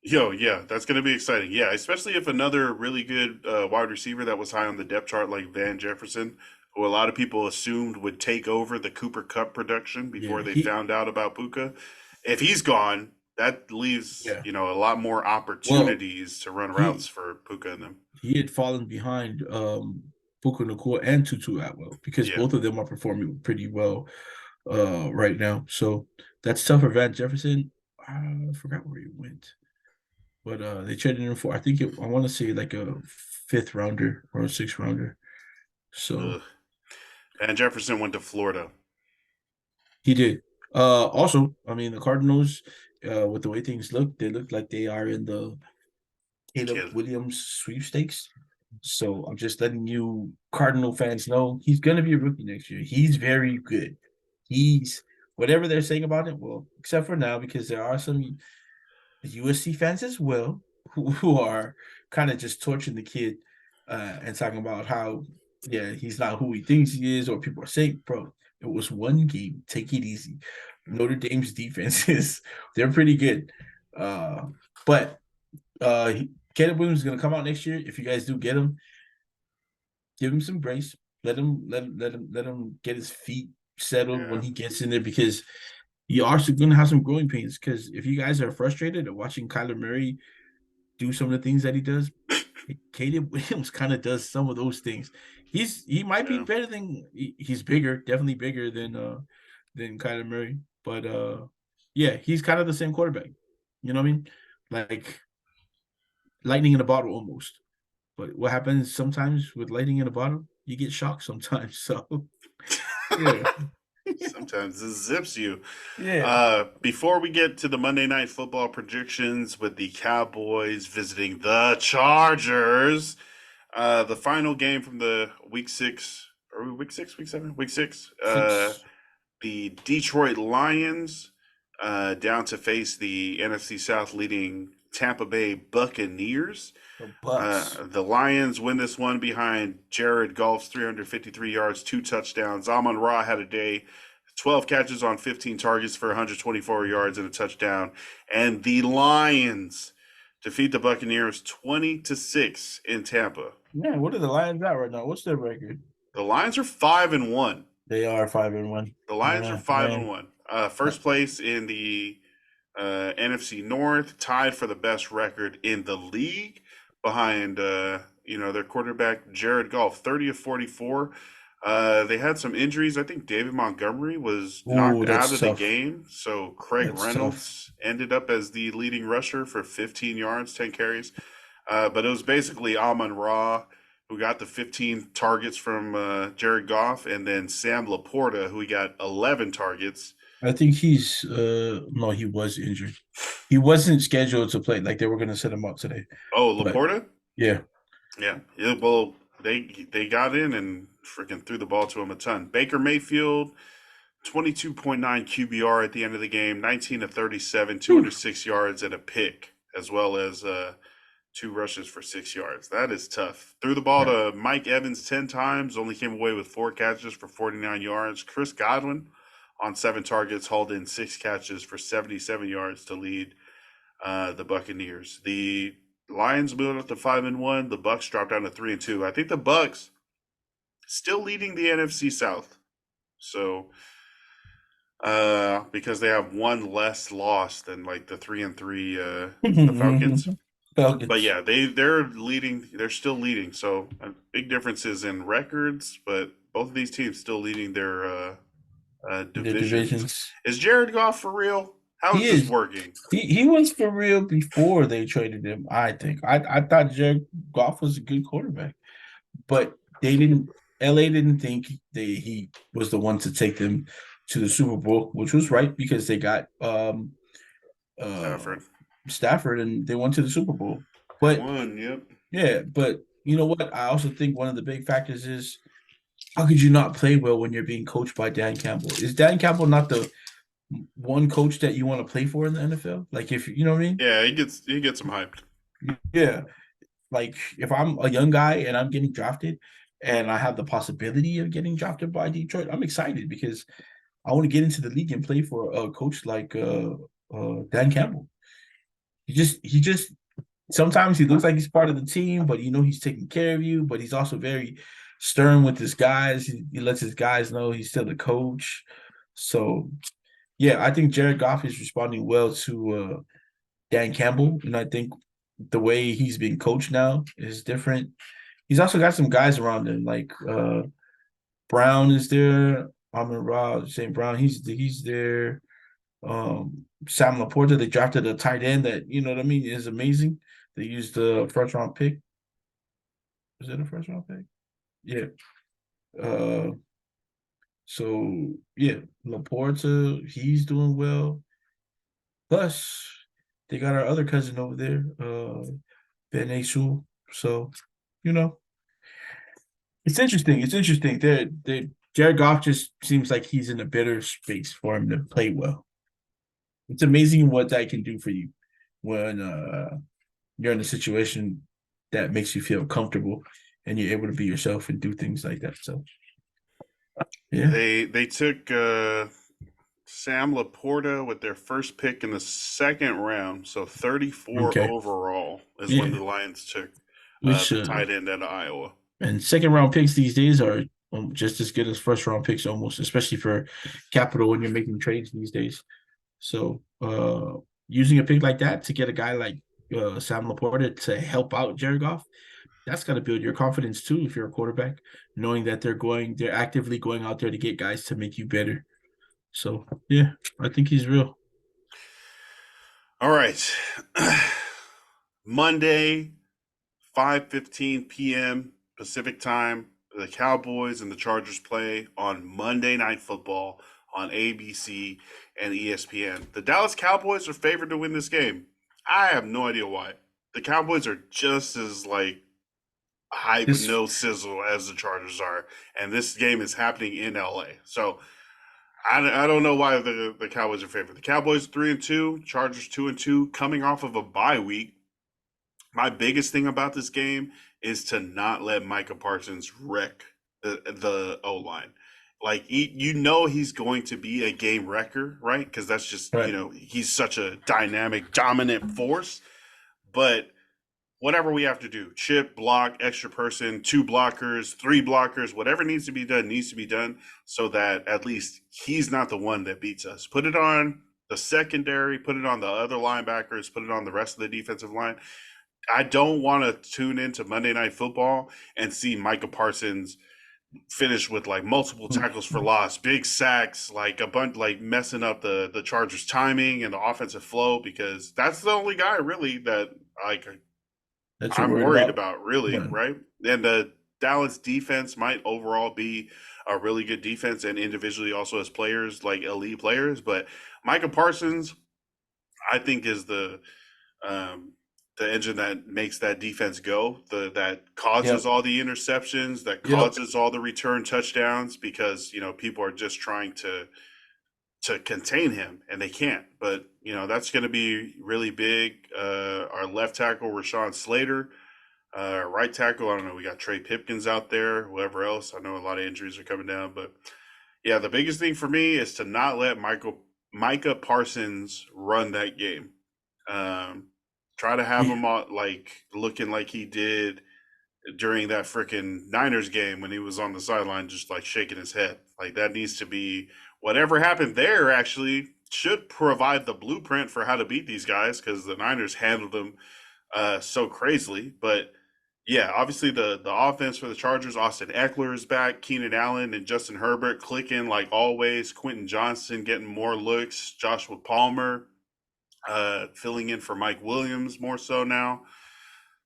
Yeah, that's going to be exciting. Yeah, especially if another really good wide receiver that was high on the depth chart, like Van Jefferson, who a lot of people assumed would take over the Cooper Cup production before Yeah, they found out about Puka. If he's gone, that leaves, yeah. a lot more Well, opportunities to run routes he for Puka and them. he had fallen behind Puka Nacua and Tutu Atwell because Yeah, both of them are performing pretty well right now. So that's tough for Van Jefferson. I forgot where he went, but they traded him for I want to say like a fifth rounder or a sixth rounder. So ugh. Van Jefferson went to Florida. he did. Also, I mean the Cardinals, with the way things look, they look like they are in the Caleb Kid. Williams sweepstakes. So I'm just letting you Cardinal fans know he's gonna be a rookie next year. He's very good. He's whatever they're saying about him, well, except for now, because there are some USC fans as well who are kind of just torching the kid and talking about how he's not who he thinks he is, or people are saying, bro, it was one game. Take it easy. Notre Dame's defenses, they're pretty good. But Caleb Williams is gonna come out next year. If you guys do get him, give him some grace. Let him get his feet settled when Yeah. he gets in there because you are going to have some growing pains. Because if you guys are frustrated at watching Kyler Murray do some of the things that he does, Caleb Williams kind of does some of those things. He might be Yeah. better than he's bigger, definitely bigger than Kyler Murray. But yeah, he's kind of the same quarterback. You know what I mean? Like lightning in a bottle almost. But what happens sometimes with lightning in a bottle, you get shocked sometimes. So yeah. Sometimes this zips you. Yeah. Before we get to the Monday Night Football predictions with the Cowboys visiting the Chargers, the final game from the week 6, are we week 6, week 7, week 6? 6. The Detroit Lions down to face the NFC South leading Tampa Bay Buccaneers. The Bucks. The Lions win this one behind Jared Goff's 353 yards, 2 touchdowns. Amon Ra had a day, 12 catches on 15 targets for 124 yards and a touchdown. And the Lions defeat the Buccaneers 20-6 in Tampa. Man, what are the Lions at right now? What's their record? The Lions are 5-1. They are 5-1. The Lions are 5-1. First place in the NFC North, tied for the best record in the league, behind their quarterback Jared Goff, 30 of 44. They had some injuries. I think David Montgomery was knocked out of the game, so Craig Reynolds ended up as the leading rusher for 15 yards, 10 carries. But it was basically Amon-Ra, who got the 15 targets from Jared Goff, and then Sam Laporta, who got 11 targets. I think he's no, he was injured. He wasn't scheduled to play. Like, they were going to set him up today. Oh, Laporta? Yeah. Well, they got in and freaking threw the ball to him a ton. Baker Mayfield, 22.9 QBR at the end of the game, 19 of 37, 206 yards and a pick, as well as 2 rushes for 6 yards. That is tough. Threw the ball to Mike Evans 10 times, only came away with 4 catches for 49 yards. Chris Godwin on 7 targets, hauled in 6 catches for 77 yards to lead the Buccaneers. The Lions moved up to 5-1. The Bucks dropped down to 3-2. I think the Bucks still leading the NFC South. So because they have 1 less loss than like the 3-3 the Falcons. But yeah, they're leading. They're still leading. So big differences in records, but both of these teams still leading their divisions. Is Jared Goff for real? How is this working? He was for real before they traded him, I think. I thought Jared Goff was a good quarterback, but LA didn't think he was the one to take them to the Super Bowl, which was right, because they got Stafford, and they went to the Super Bowl. But yeah, but you know what? I also think one of the big factors is, how could you not play well when you're being coached by Dan Campbell? Is Dan Campbell not the one coach that you want to play for in the NFL? Like, if you know what I mean? Yeah, he gets them hyped. Yeah. Like, if I'm a young guy and I'm getting drafted and I have the possibility of getting drafted by Detroit, I'm excited because I want to get into the league and play for a coach like Dan Campbell. He just sometimes he looks like he's part of the team, but he's taking care of you, but he's also very stern with his guys. He lets his guys know he's still the coach. So yeah, I think Jared Goff is responding well to Dan Campbell, and I think the way he's being coached now is different. He's also got some guys around him, like Brown is there, Amon-Ra, St. Brown, he's there. Sam Laporta, they drafted a tight end that, is amazing. They used the first round pick. Is it a first round pick? Yeah. So yeah, Laporta, he's doing well. Plus, they got our other cousin over there, Ben Asul. So, it's interesting. It's interesting. Jared Goff just seems like he's in a better space for him to play well. It's amazing what that can do for you when you're in a situation that makes you feel comfortable and you're able to be yourself and do things like that. So, yeah. They took Sam Laporta with their first pick in the 2nd round, so 34 overall is when the Lions took the tight end out of Iowa. And 2nd-round picks these days are just as good as first-round picks almost, especially for capital when you're making trades these days. So using a pick like that to get a guy like Sam Laporta to help out Jared Goff, that's got to build your confidence too if you're a quarterback, knowing that they're actively going out there to get guys to make you better. So, yeah, I think he's real. All right. Monday, 5:15 p.m. Pacific time, the Cowboys and the Chargers play on Monday Night Football on ABC and ESPN. The Dallas Cowboys are favored to win this game. I have no idea why. The Cowboys are just as hype, no sizzle as the Chargers are, and this game is happening in LA. So I don't know why the Cowboys are favored. The Cowboys 3-2, Chargers 2-2, coming off of a bye week. My biggest thing about this game is to not let Micah Parsons wreck the O-line. Like he's going to be a game wrecker, right? Because that's just Right. he's such a dynamic, dominant force. But whatever we have to do, chip, block, extra person, 2 blockers, 3 blockers, whatever needs to be done so that at least he's not the one that beats us. Put it on the secondary, put it on the other linebackers, put it on the rest of the defensive line. I don't want to tune into Monday Night Football and see Micah Parsons finish with like multiple tackles for loss, big sacks, like a bunch, like messing up the Chargers' timing and the offensive flow, because that's the only guy really that like That you're I'm worried about. about, really, Right. right? And the Dallas defense might overall be a really good defense, and individually also as players, like elite players. But Micah Parsons, I think, is the engine that makes that defense go, that causes Yep. all the interceptions, that Yep. causes all the return touchdowns, because people are just trying to contain him, and they can't. But that's going to be really big. Our left tackle, Rashawn Slater. Right tackle, I don't know. We got Trey Pipkins out there. Whoever else, I know a lot of injuries are coming down. But yeah, the biggest thing for me is to not let Micah Parsons run that game. Try to have him like looking like he did during that freaking Niners game when he was on the sideline, just like shaking his head. Like that needs to be whatever happened there. Actually, should provide the blueprint for how to beat these guys, because the Niners handled them so crazily. But yeah, obviously the offense for the Chargers, Austin Eckler is back, Keenan Allen and Justin Herbert clicking like always, Quentin Johnson getting more looks, Joshua Palmer filling in for Mike Williams more so now.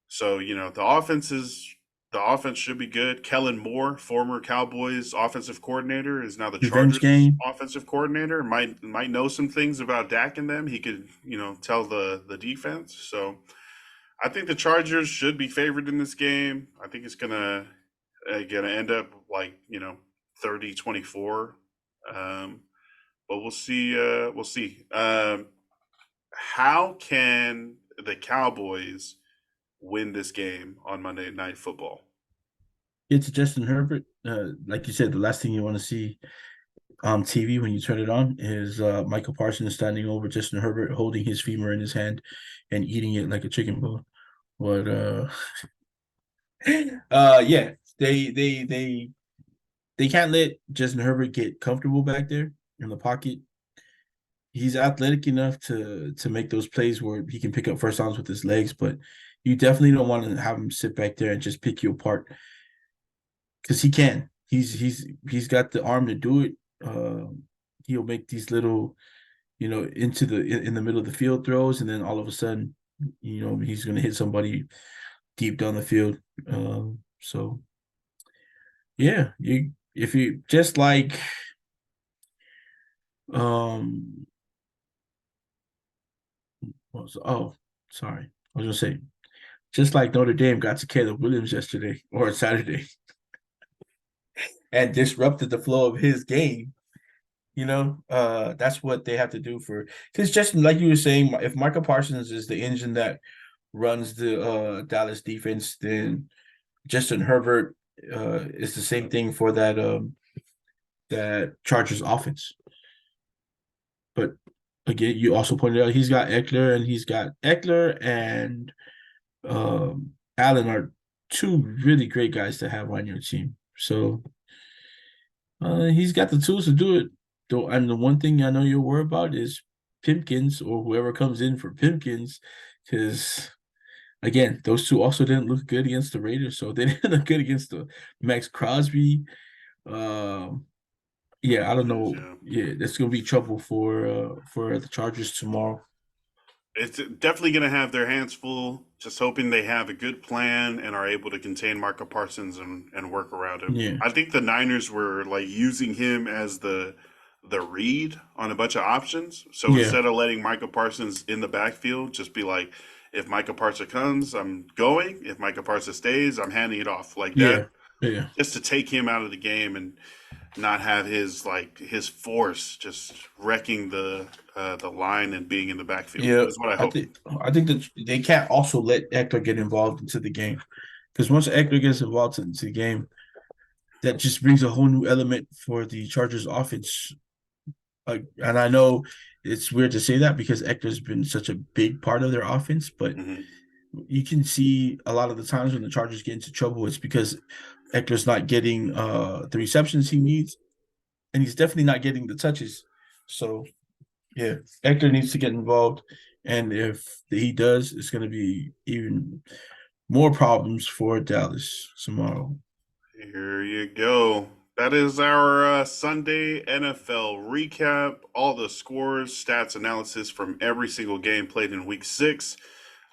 So, the offense should be good. Kellen Moore, former Cowboys offensive coordinator, is now the Revenge Chargers game. offensive coordinator. Might know some things about Dak and them. He could, tell the defense. So I think the Chargers should be favored in this game. I think it's gonna end up like 30-24. But we'll see. We'll see. How can the Cowboys win this game on Monday Night Football? Get to Justin Herbert. Like you said, the last thing you want to see on TV when you turn it on is Michael Parsons standing over Justin Herbert, holding his femur in his hand and eating it like a chicken bone. But yeah, they can't let Justin Herbert get comfortable back there in the pocket. He's athletic enough to make those plays where he can pick up first downs with his legs, but you definitely don't want to have him sit back there and just pick you apart, because he can. He's got the arm to do it. He'll make these little, into in the middle of the field throws, and then all of a sudden, he's going to hit somebody deep down the field. So yeah, if you just like sorry, I was gonna say, just like Notre Dame got to Caleb Williams yesterday or Saturday and disrupted the flow of his game. That's what they have to do because just like you were saying, if Michael Parsons is the engine that runs the Dallas defense, then Justin Herbert is the same thing for that Chargers offense. But again, you also pointed out he's got Eckler and Allen are 2 really great guys to have on your team. So he's got the tools to do it. Though, and the one thing I know you're worried about is Pimpkins or whoever comes in for Pimpkins, because again, those 2 also didn't look good against the Raiders, so they didn't look good against the Max Crosby. Yeah, I don't know. Yeah, that's gonna be trouble for the Chargers tomorrow. It's definitely going to have their hands full, just hoping they have a good plan and are able to contain Micah Parsons and work around him. Yeah. I think the Niners were like using him as the read on a bunch of options. So instead of letting Micah Parsons in the backfield, just be like, if Micah Parsons comes, I'm going. If Micah Parsons stays, I'm handing it off like that. Yeah. Just to take him out of the game and not have his force just wrecking the line and being in the backfield. Yeah, That's what I hope. I think that they can't also let Eckler get involved into the game, because once Eckler gets involved into the game, that just brings a whole new element for the Chargers offense. And I know it's weird to say that because Eckler's been such a big part of their offense, but you can see a lot of the times when the Chargers get into trouble, it's because Eckler's not getting the receptions he needs, and he's definitely not getting the touches. So, yeah, Eckler needs to get involved, and if he does, it's going to be even more problems for Dallas tomorrow. Here you go. That is our Sunday NFL recap. All the scores, stats, analysis from every single game played in Week 6,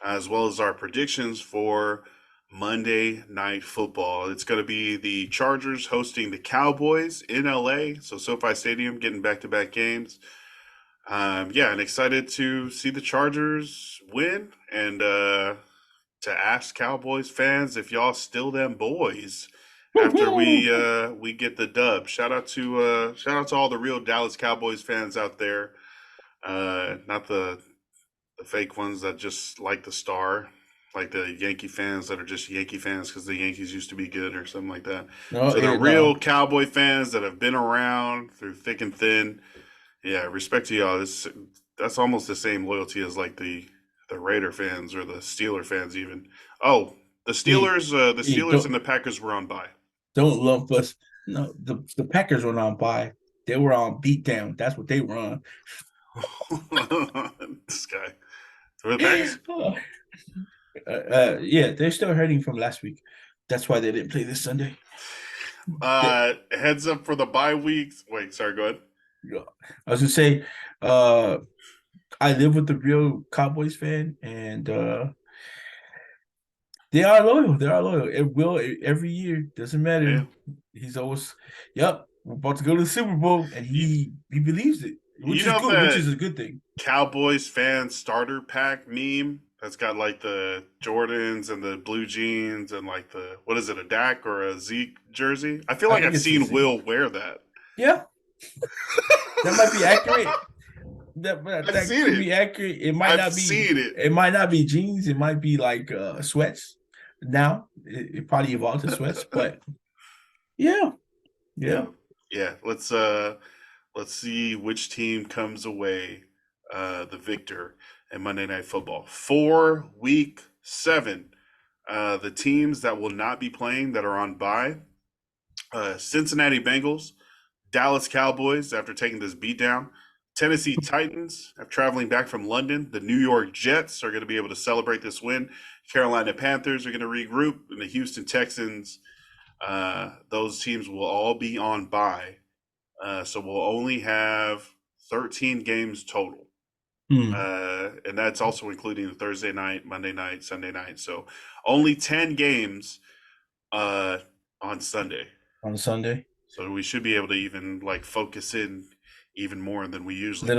as well as our predictions for Monday Night Football. It's going to be the Chargers hosting the Cowboys in LA, so SoFi Stadium, getting back-to-back games. And excited to see the Chargers win and to ask Cowboys fans if y'all still them boys after we get the dub. Shout out to all the real Dallas Cowboys fans out there. Not the fake ones that just like the star, like the Yankee fans that are just Yankee fans because the Yankees used to be good or something like that. The real Cowboy fans that have been around through thick and thin. Yeah, respect to y'all. That's almost the same loyalty as like the Raider fans or the Steeler fans even. Oh, the Steelers, and the Packers were on bye. Don't lump us. No, the Packers were on bye. They were on beatdown. That's what they were on. This guy. For the Packers? Yeah, they're still hurting from last week. That's why they didn't play this Sunday. Heads up for the bye weeks. Wait, sorry, go ahead. I was gonna say, I live with the real Cowboys fan, and they are loyal. They are loyal. It will every year. Doesn't matter. Yeah. He's always, yep, we're about to go to the Super Bowl, and he believes it, which is a good thing. Cowboys fan starter pack meme that's got like the Jordans and the blue jeans and like the, what is it, a Dak or a Zeke jersey? I feel like I've seen Will wear that. Yeah. That might be accurate. That could be accurate. It might not be. It might not be jeans. It might be like sweats. Now it probably evolved to sweats, but yeah. Let's see which team comes away the victor in Monday Night Football for Week 7. The teams that will not be playing that are on bye: Cincinnati Bengals, Dallas Cowboys after taking this beatdown, Tennessee Titans after traveling back from London, the New York Jets are going to be able to celebrate this win, Carolina Panthers are going to regroup, and the Houston Texans, those teams will all be on bye. So we'll only have 13 games total. And that's also including the Thursday night, Monday night, Sunday night. So only 10 games on Sunday. On Sunday. So we should be able to even like focus in even more than we usually a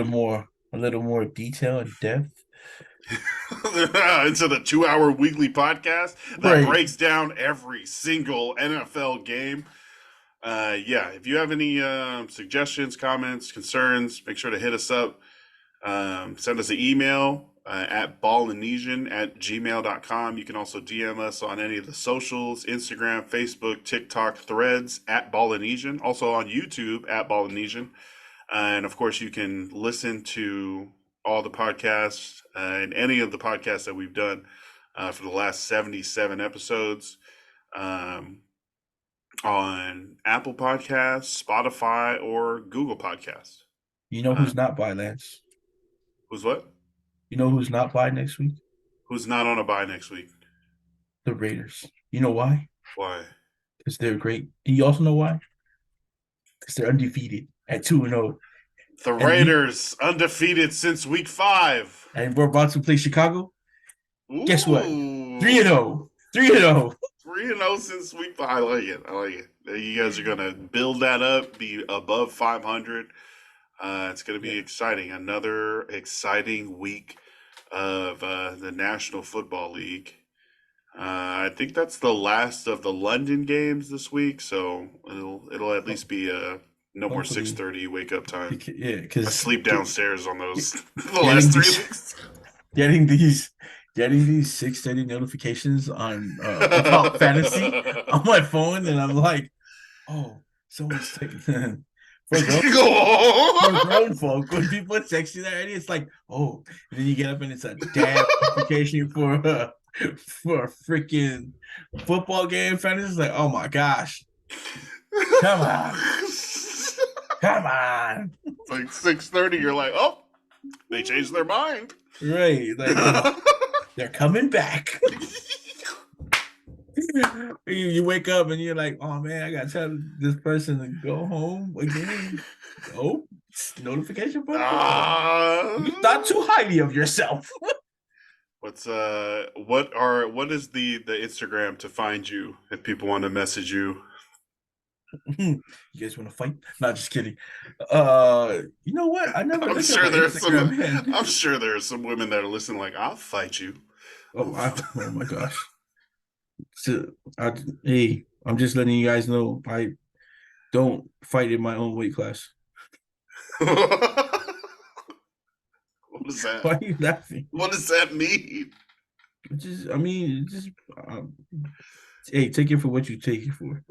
little more detail and depth into the 2-hour weekly podcast that breaks down every single NFL game. If you have any suggestions, comments, concerns, make sure to hit us up. Send us an email at ballinesian@gmail.com. You can also DM us on any of the socials, Instagram, Facebook, TikTok, Threads at Ballinesian. Also on YouTube at Ballinesian. And of course, you can listen to all the podcasts and any of the podcasts that we've done for the last 77 episodes on Apple Podcasts, Spotify, or Google Podcasts. You know who's not by, Lance? Who's what? You know who's not by next week? Who's not on a bye next week? The Raiders. You know why? Why? Because they're great. And you also know why? Because they're undefeated at 2-0. The Raiders undefeated since week 5. And we're about to play Chicago. Ooh. Guess what? 3-0. 3-0. 3-0 since week 5. I like it. You guys are going to build that up, be above 500. It's going to be exciting. Another exciting week of the National Football League. I think that's the last of the London games this week, so it'll at least be no more 6:30 wake up time. Yeah, because I sleep downstairs on those the last 3 weeks. Getting these 6:30 notifications on about fantasy on my phone, and I'm like, oh, someone's taking for grown folk. When people text you that, it's like, oh, and then you get up and it's a damn notification for a freaking football game. Fantasy, it's like, oh my gosh, come on, come on. It's like 6:30. You're like, oh, they changed their mind. Right, like they're coming back. You wake up and you're like, oh man, I gotta tell this person to go home again. Oh, notification button. You thought too highly of yourself. What is the Instagram to find you if people want to message you? You guys want to fight? Not just kidding. You know what? I never. I'm sure there are some women that are listening. Like, I'll fight you. Oh my gosh. So, hey, I'm just letting you guys know I don't fight in my own weight class. What is that? Why are you laughing? What does that mean? Hey, take it for what you take it for.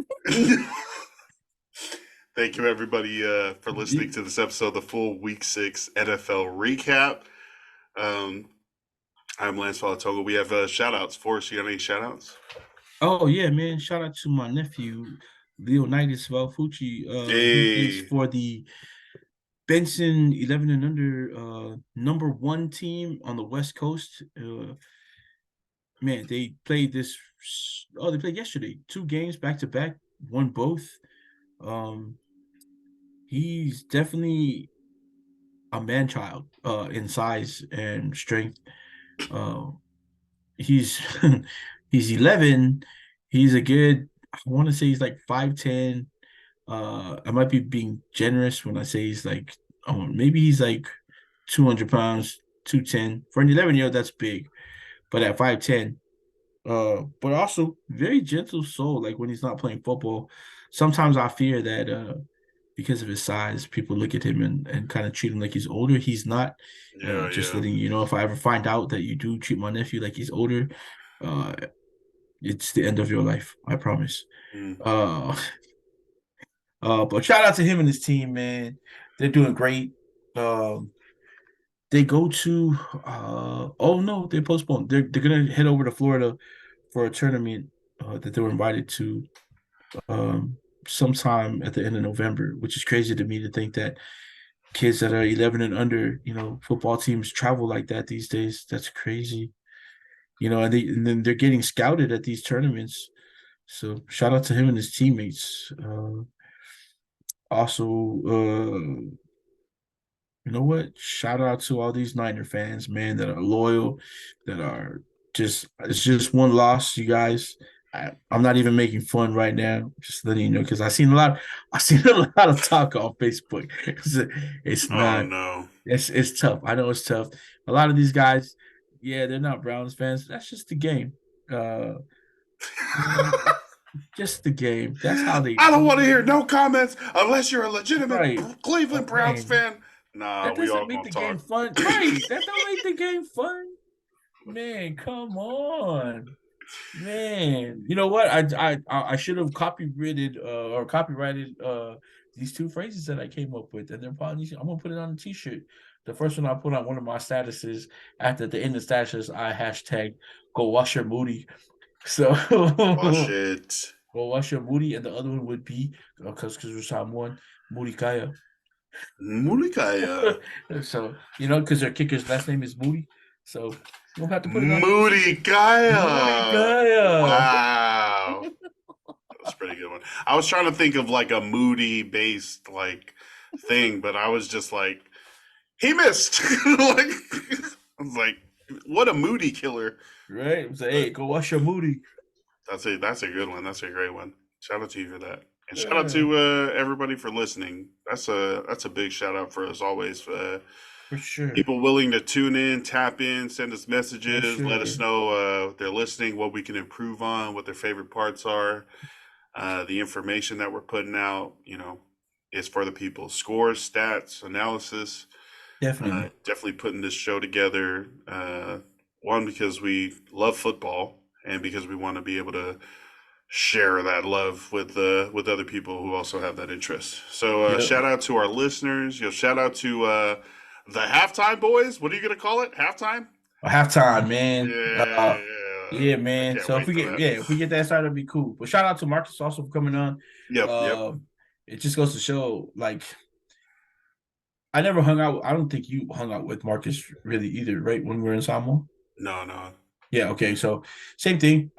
Thank you, everybody, for listening to this episode, the full Week 6 NFL recap. I'm Lance Falatoga. We have shout-outs. Forrest, you got any shout-outs? Oh, yeah, man. Shout out to my nephew, Leonidas Valfucci. He is for the Benson 11 and under number 1 team on the West Coast. Man, they played yesterday. 2 games back-to-back, won both. He's definitely a man-child in size and strength. He's 11. He's a good, I want to say he's like 5'10". I might be being generous when I say he's like, maybe he's like 200 pounds, 210. For an 11-year-old, that's big. But at 5'10", but also very gentle soul. Like when he's not playing football, sometimes I fear that because of his size, people look at him and kind of treat him like he's older. He's not. Letting you know, if I ever find out that you do treat my nephew like he's older, it's the end of your life. I promise. But shout out to him and his team, man. They're doing great. They go to they postponed. They're gonna head over to Florida for a tournament that they were invited to sometime at the end of November, which is crazy to me to think that kids that are 11 and under, football teams travel like that these days. That's crazy. And then they're getting scouted at these tournaments. So shout out to him and his teammates. Also, you know what? Shout out to all these Niner fans, man, that are loyal, that are it's just one loss, you guys. I'm not even making fun right now, just letting you know, because I've seen a lot of talk on Facebook. It's not. Oh no. It's tough. I know it's tough. A lot of these guys, yeah, they're not Browns fans. That's just the game. Just the game. That's how they. I don't want to hear no comments unless you're a legitimate Cleveland Browns fan. Nah, that doesn't make the game fun. Right. That don't make the game fun. Man, come on. Man. You know what? I should have copyrighted these 2 phrases that I came up with, and they're probably I'm gonna put it on a t-shirt. The first one I put on one of my statuses after the end of statuses, I hashtag go wash your moody. So wash it. Go wash your moody, and the other one would be because we're someone Moody Kaya. So because their kicker's last name is Moody, so you don't have to put it on. Moody Kaya. Wow, that's a pretty good one. I was trying to think of like a Moody based like thing, but I was just like, he missed. I was like, what a Moody killer. Right? It was like, hey, go wash your Moody. That's a good one. That's a great one. Shout out to you for that. And shout out to everybody for listening. That's a big shout out for us always. For sure. People willing to tune in, tap in, send us messages, let us know they're listening, what we can improve on, what their favorite parts are. The information that we're putting out, is for the people. Scores, stats, analysis. Definitely putting this show together. One, because we love football, and because we want to be able to share that love with other people who also have that interest. So Yeah. shout out to our listeners. Shout out to the halftime boys. What are you gonna call it? Halftime? Halftime, man. Yeah, Yeah, I man. can't So wait for that. if we get that started, it'd be cool. But shout out to Marcus also for coming on. Yep. It just goes to show, like, I never hung out. I don't think you hung out with Marcus really either, right? When we were in Samoa. No. Yeah. Okay. So same thing.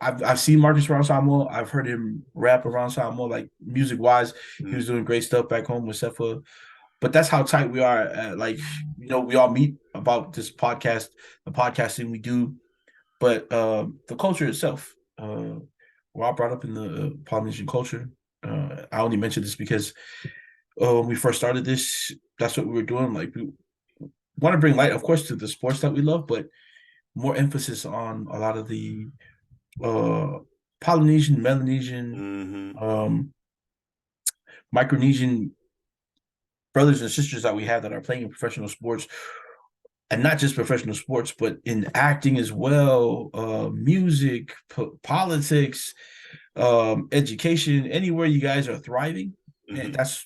I've seen Marcus around Samoa. I've heard him rap around Samoa, like music wise. He was doing great stuff back home with Sefa. But that's how tight we are. Like, we all meet about this podcast, the podcasting we do, but the culture itself. We're all brought up in the Polynesian culture. I only mention this because when we first started this, that's what we were doing. Like, we want to bring light, of course, to the sports that we love, but more emphasis on a lot of the Polynesian, Melanesian, Micronesian brothers and sisters that we have that are playing in professional sports, and not just professional sports, but in acting as well, music, politics, education, anywhere you guys are thriving, and that's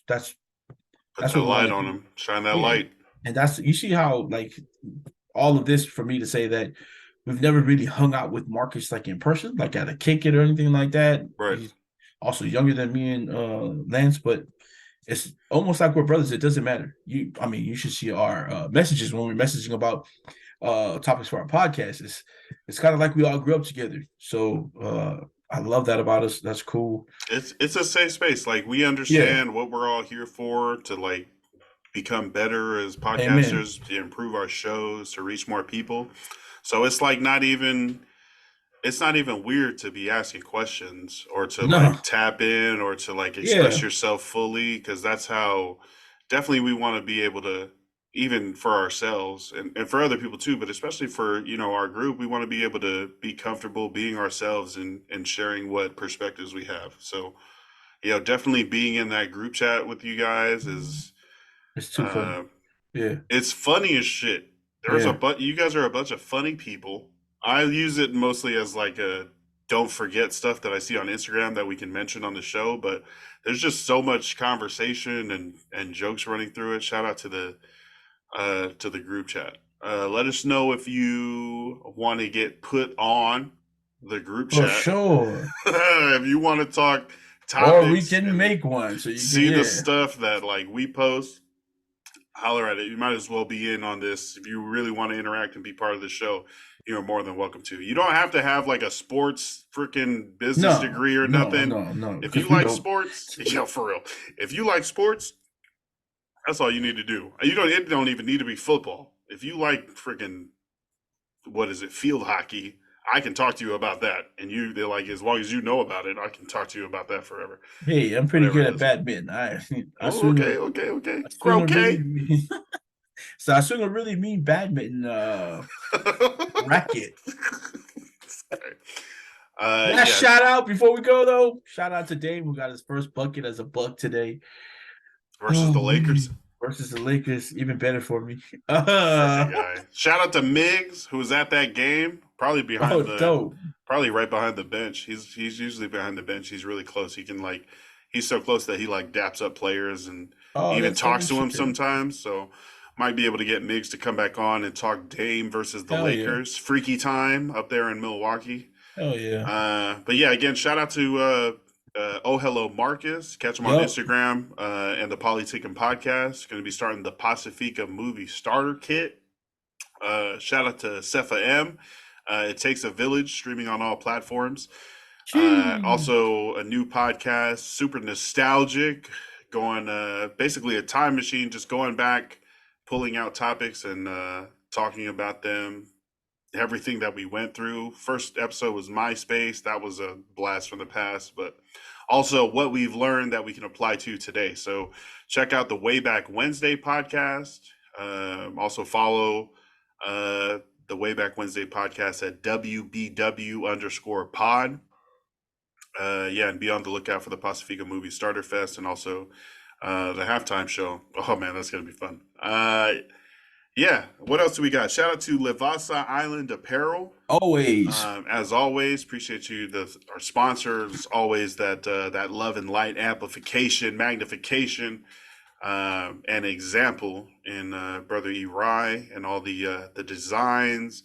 Put that what we want light to on do. them. Shine that Yeah. light. And that's, you see how, like, all of this for me to say that we've never really hung out with Marcus, like, in person, like at a kick it or anything like that. Right. He's also younger than me and Lance, but it's almost like we're brothers. It doesn't matter. You should see our messages when we're messaging about topics for our podcast. It's kind of like we all grew up together. So I love that about us. That's cool. It's a safe space. Like, we understand what we're all here for, to like become better as podcasters, to improve our shows, to reach more people. So it's like it's not even weird to be asking questions or to like tap in or to like express yourself fully, because that's how definitely we want to be able to, even for ourselves and for other people too, but especially for, our group, we want to be able to be comfortable being ourselves and sharing what perspectives we have. So, definitely being in that group chat with you guys it's too fun. Yeah. It's funny as shit. You guys are a bunch of funny people. I use it mostly as like a don't forget stuff that I see on Instagram that we can mention on the show, but there's just so much conversation and jokes running through it. Shout out to the group chat. Let us know if you want to get put on the group chat. For sure. If you want to talk topics, or we can make one so you see the stuff that like we post. Holler at it. You might as well be in on this. If you really want to interact and be part of the show, you're more than welcome to. You don't have to have like a sports freaking business degree or nothing. No. If you like sports, for real. If you like sports, that's all you need to do. It don't even need to be football. If you like freaking, field hockey, I can talk to you about that. And they're like, as long as you know about it, I can talk to you about that forever. Hey, I'm pretty good at badminton. Okay. Croquet. So I swing a really mean badminton racket. Shout out before we go though. Shout out to Dave, who got his first bucket as a Buck today. Versus the Lakers. Versus the Lakers, even better for me. Shout out to Miggs, who was at that game, probably probably right behind the bench. He's usually behind the bench. He's really close. He's so close that he like daps up players and even talks to them sometimes. So might be able to get Miggs to come back on and talk Dame versus the Lakers. Yeah. Freaky time up there in Milwaukee. Hell yeah. But yeah, again, shout out to OhHelloMarcus. Catch him on Instagram and the Politicking Podcast. Going to be starting the Pasefika Movie Starter Kit. Shout out to Sefa M. It Takes a Village, streaming on all platforms. Also a new podcast, super nostalgic, going basically a time machine, just going back, pulling out topics and talking about them, everything that we went through. First episode was MySpace. That was a blast from the past, but also what we've learned that we can apply to today. So check out the Way Back Wednesday podcast. Also follow the Way Back Wednesday podcast at WBW_pod. And be on the lookout for the Pasefika Movie Starter Fest and also the halftime show. Oh man, that's gonna be fun. Yeah. What else do we got? Shout out to Levasa Island Apparel. Always. As always, appreciate you, our sponsors. Always that love and light amplification, magnification, and example in Brother Eri and all the designs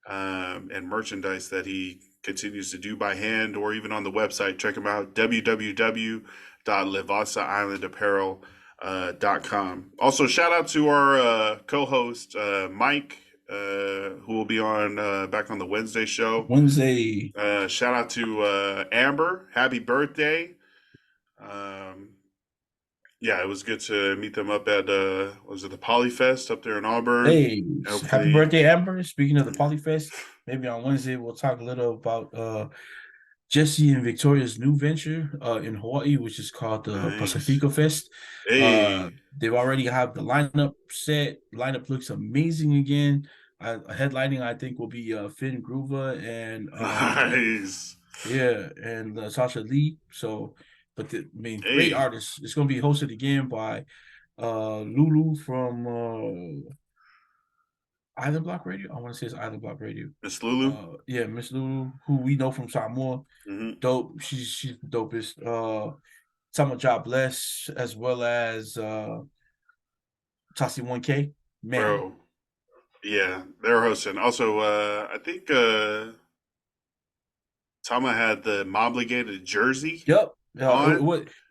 and merchandise that he continues to do by hand or even on the website. Check him out, www.levasaislandapparel.com. Also, shout out to our co-host Mike, who will be on back on the Wednesday show. Wednesday. Shout out to Amber. Happy birthday. Yeah, it was good to meet them up at was it the Polyfest up there in Auburn? Hey, Hopefully... happy birthday, Amber. Speaking of the Polyfest, maybe on Wednesday we'll talk a little about Jesse and Victoria's new venture in Hawaii, which is called the Pasefika Fest. Hey. They've already have the lineup set. Lineup looks amazing again. Headlining, I think, will be Finn Gruva and nice. Yeah, and Sasha Lee. So, but great artists. It's going to be hosted again by Lulu from Island Block Radio. I want to say it's Island Block Radio. Miss Lulu. Yeah, Miss Lulu, who we know from Samoa. Mm-hmm. Dope. She's the dopest. Summer Job Bless, as well as Tasi 1K. Man. Bro. Yeah, they're hosting. Also, I think Tama had the obligated jersey. Yep. It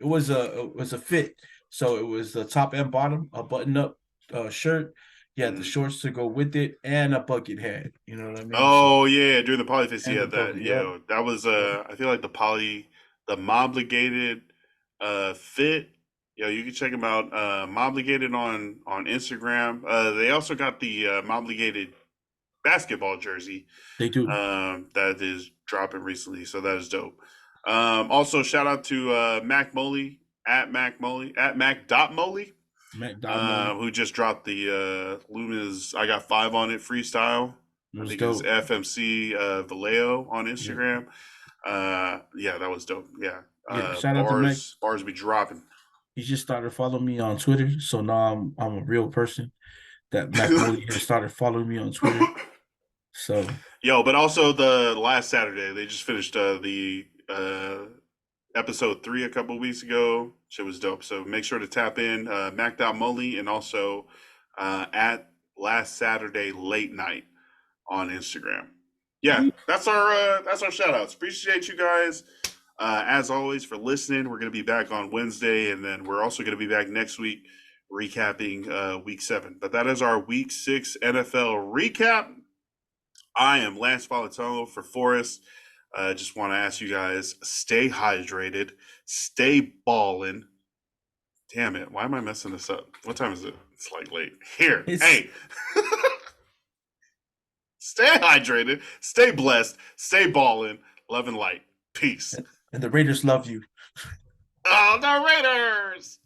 was a fit. So it was the top and bottom, a button up shirt. Yeah, the shorts to go with it, and a bucket hat. You know what I mean? Oh, yeah, during the Polyfest, yeah, that was I feel like the obligated fit. You can check them out. Mobligated on Instagram. They also got the Mobligated basketball jersey. They do. That is dropping recently, so that is dope. Also, shout out to Mac Moley at Mac.Moley. Who just dropped the Luna's I Got 5 on It freestyle. I think it's FMC Vallejo on Instagram. Yeah, that was dope. Yeah. Shout out to Mac. Bars be dropping. He just started following me on Twitter, so now I'm a real person. That Mac Moley has started following me on Twitter. So but also the last Saturday they just finished the episode 3 a couple of weeks ago. Shit was dope. So make sure to tap in Mac.Moley and also at Last Saturday Late Night on Instagram. Yeah, that's our shout outs. Appreciate you guys as always for listening. We're gonna be back on Wednesday, and then we're also gonna be back next week recapping week 7. But that is our week 6 NFL recap. I am Lance Valentino for Forrest. Just want to ask you guys, stay hydrated, stay ballin'. Damn it, why am I messing this up? What time is it? It's like late. Hey. Stay hydrated, stay blessed, stay ballin', love and light. Peace. And the Raiders love you. Oh, the Raiders!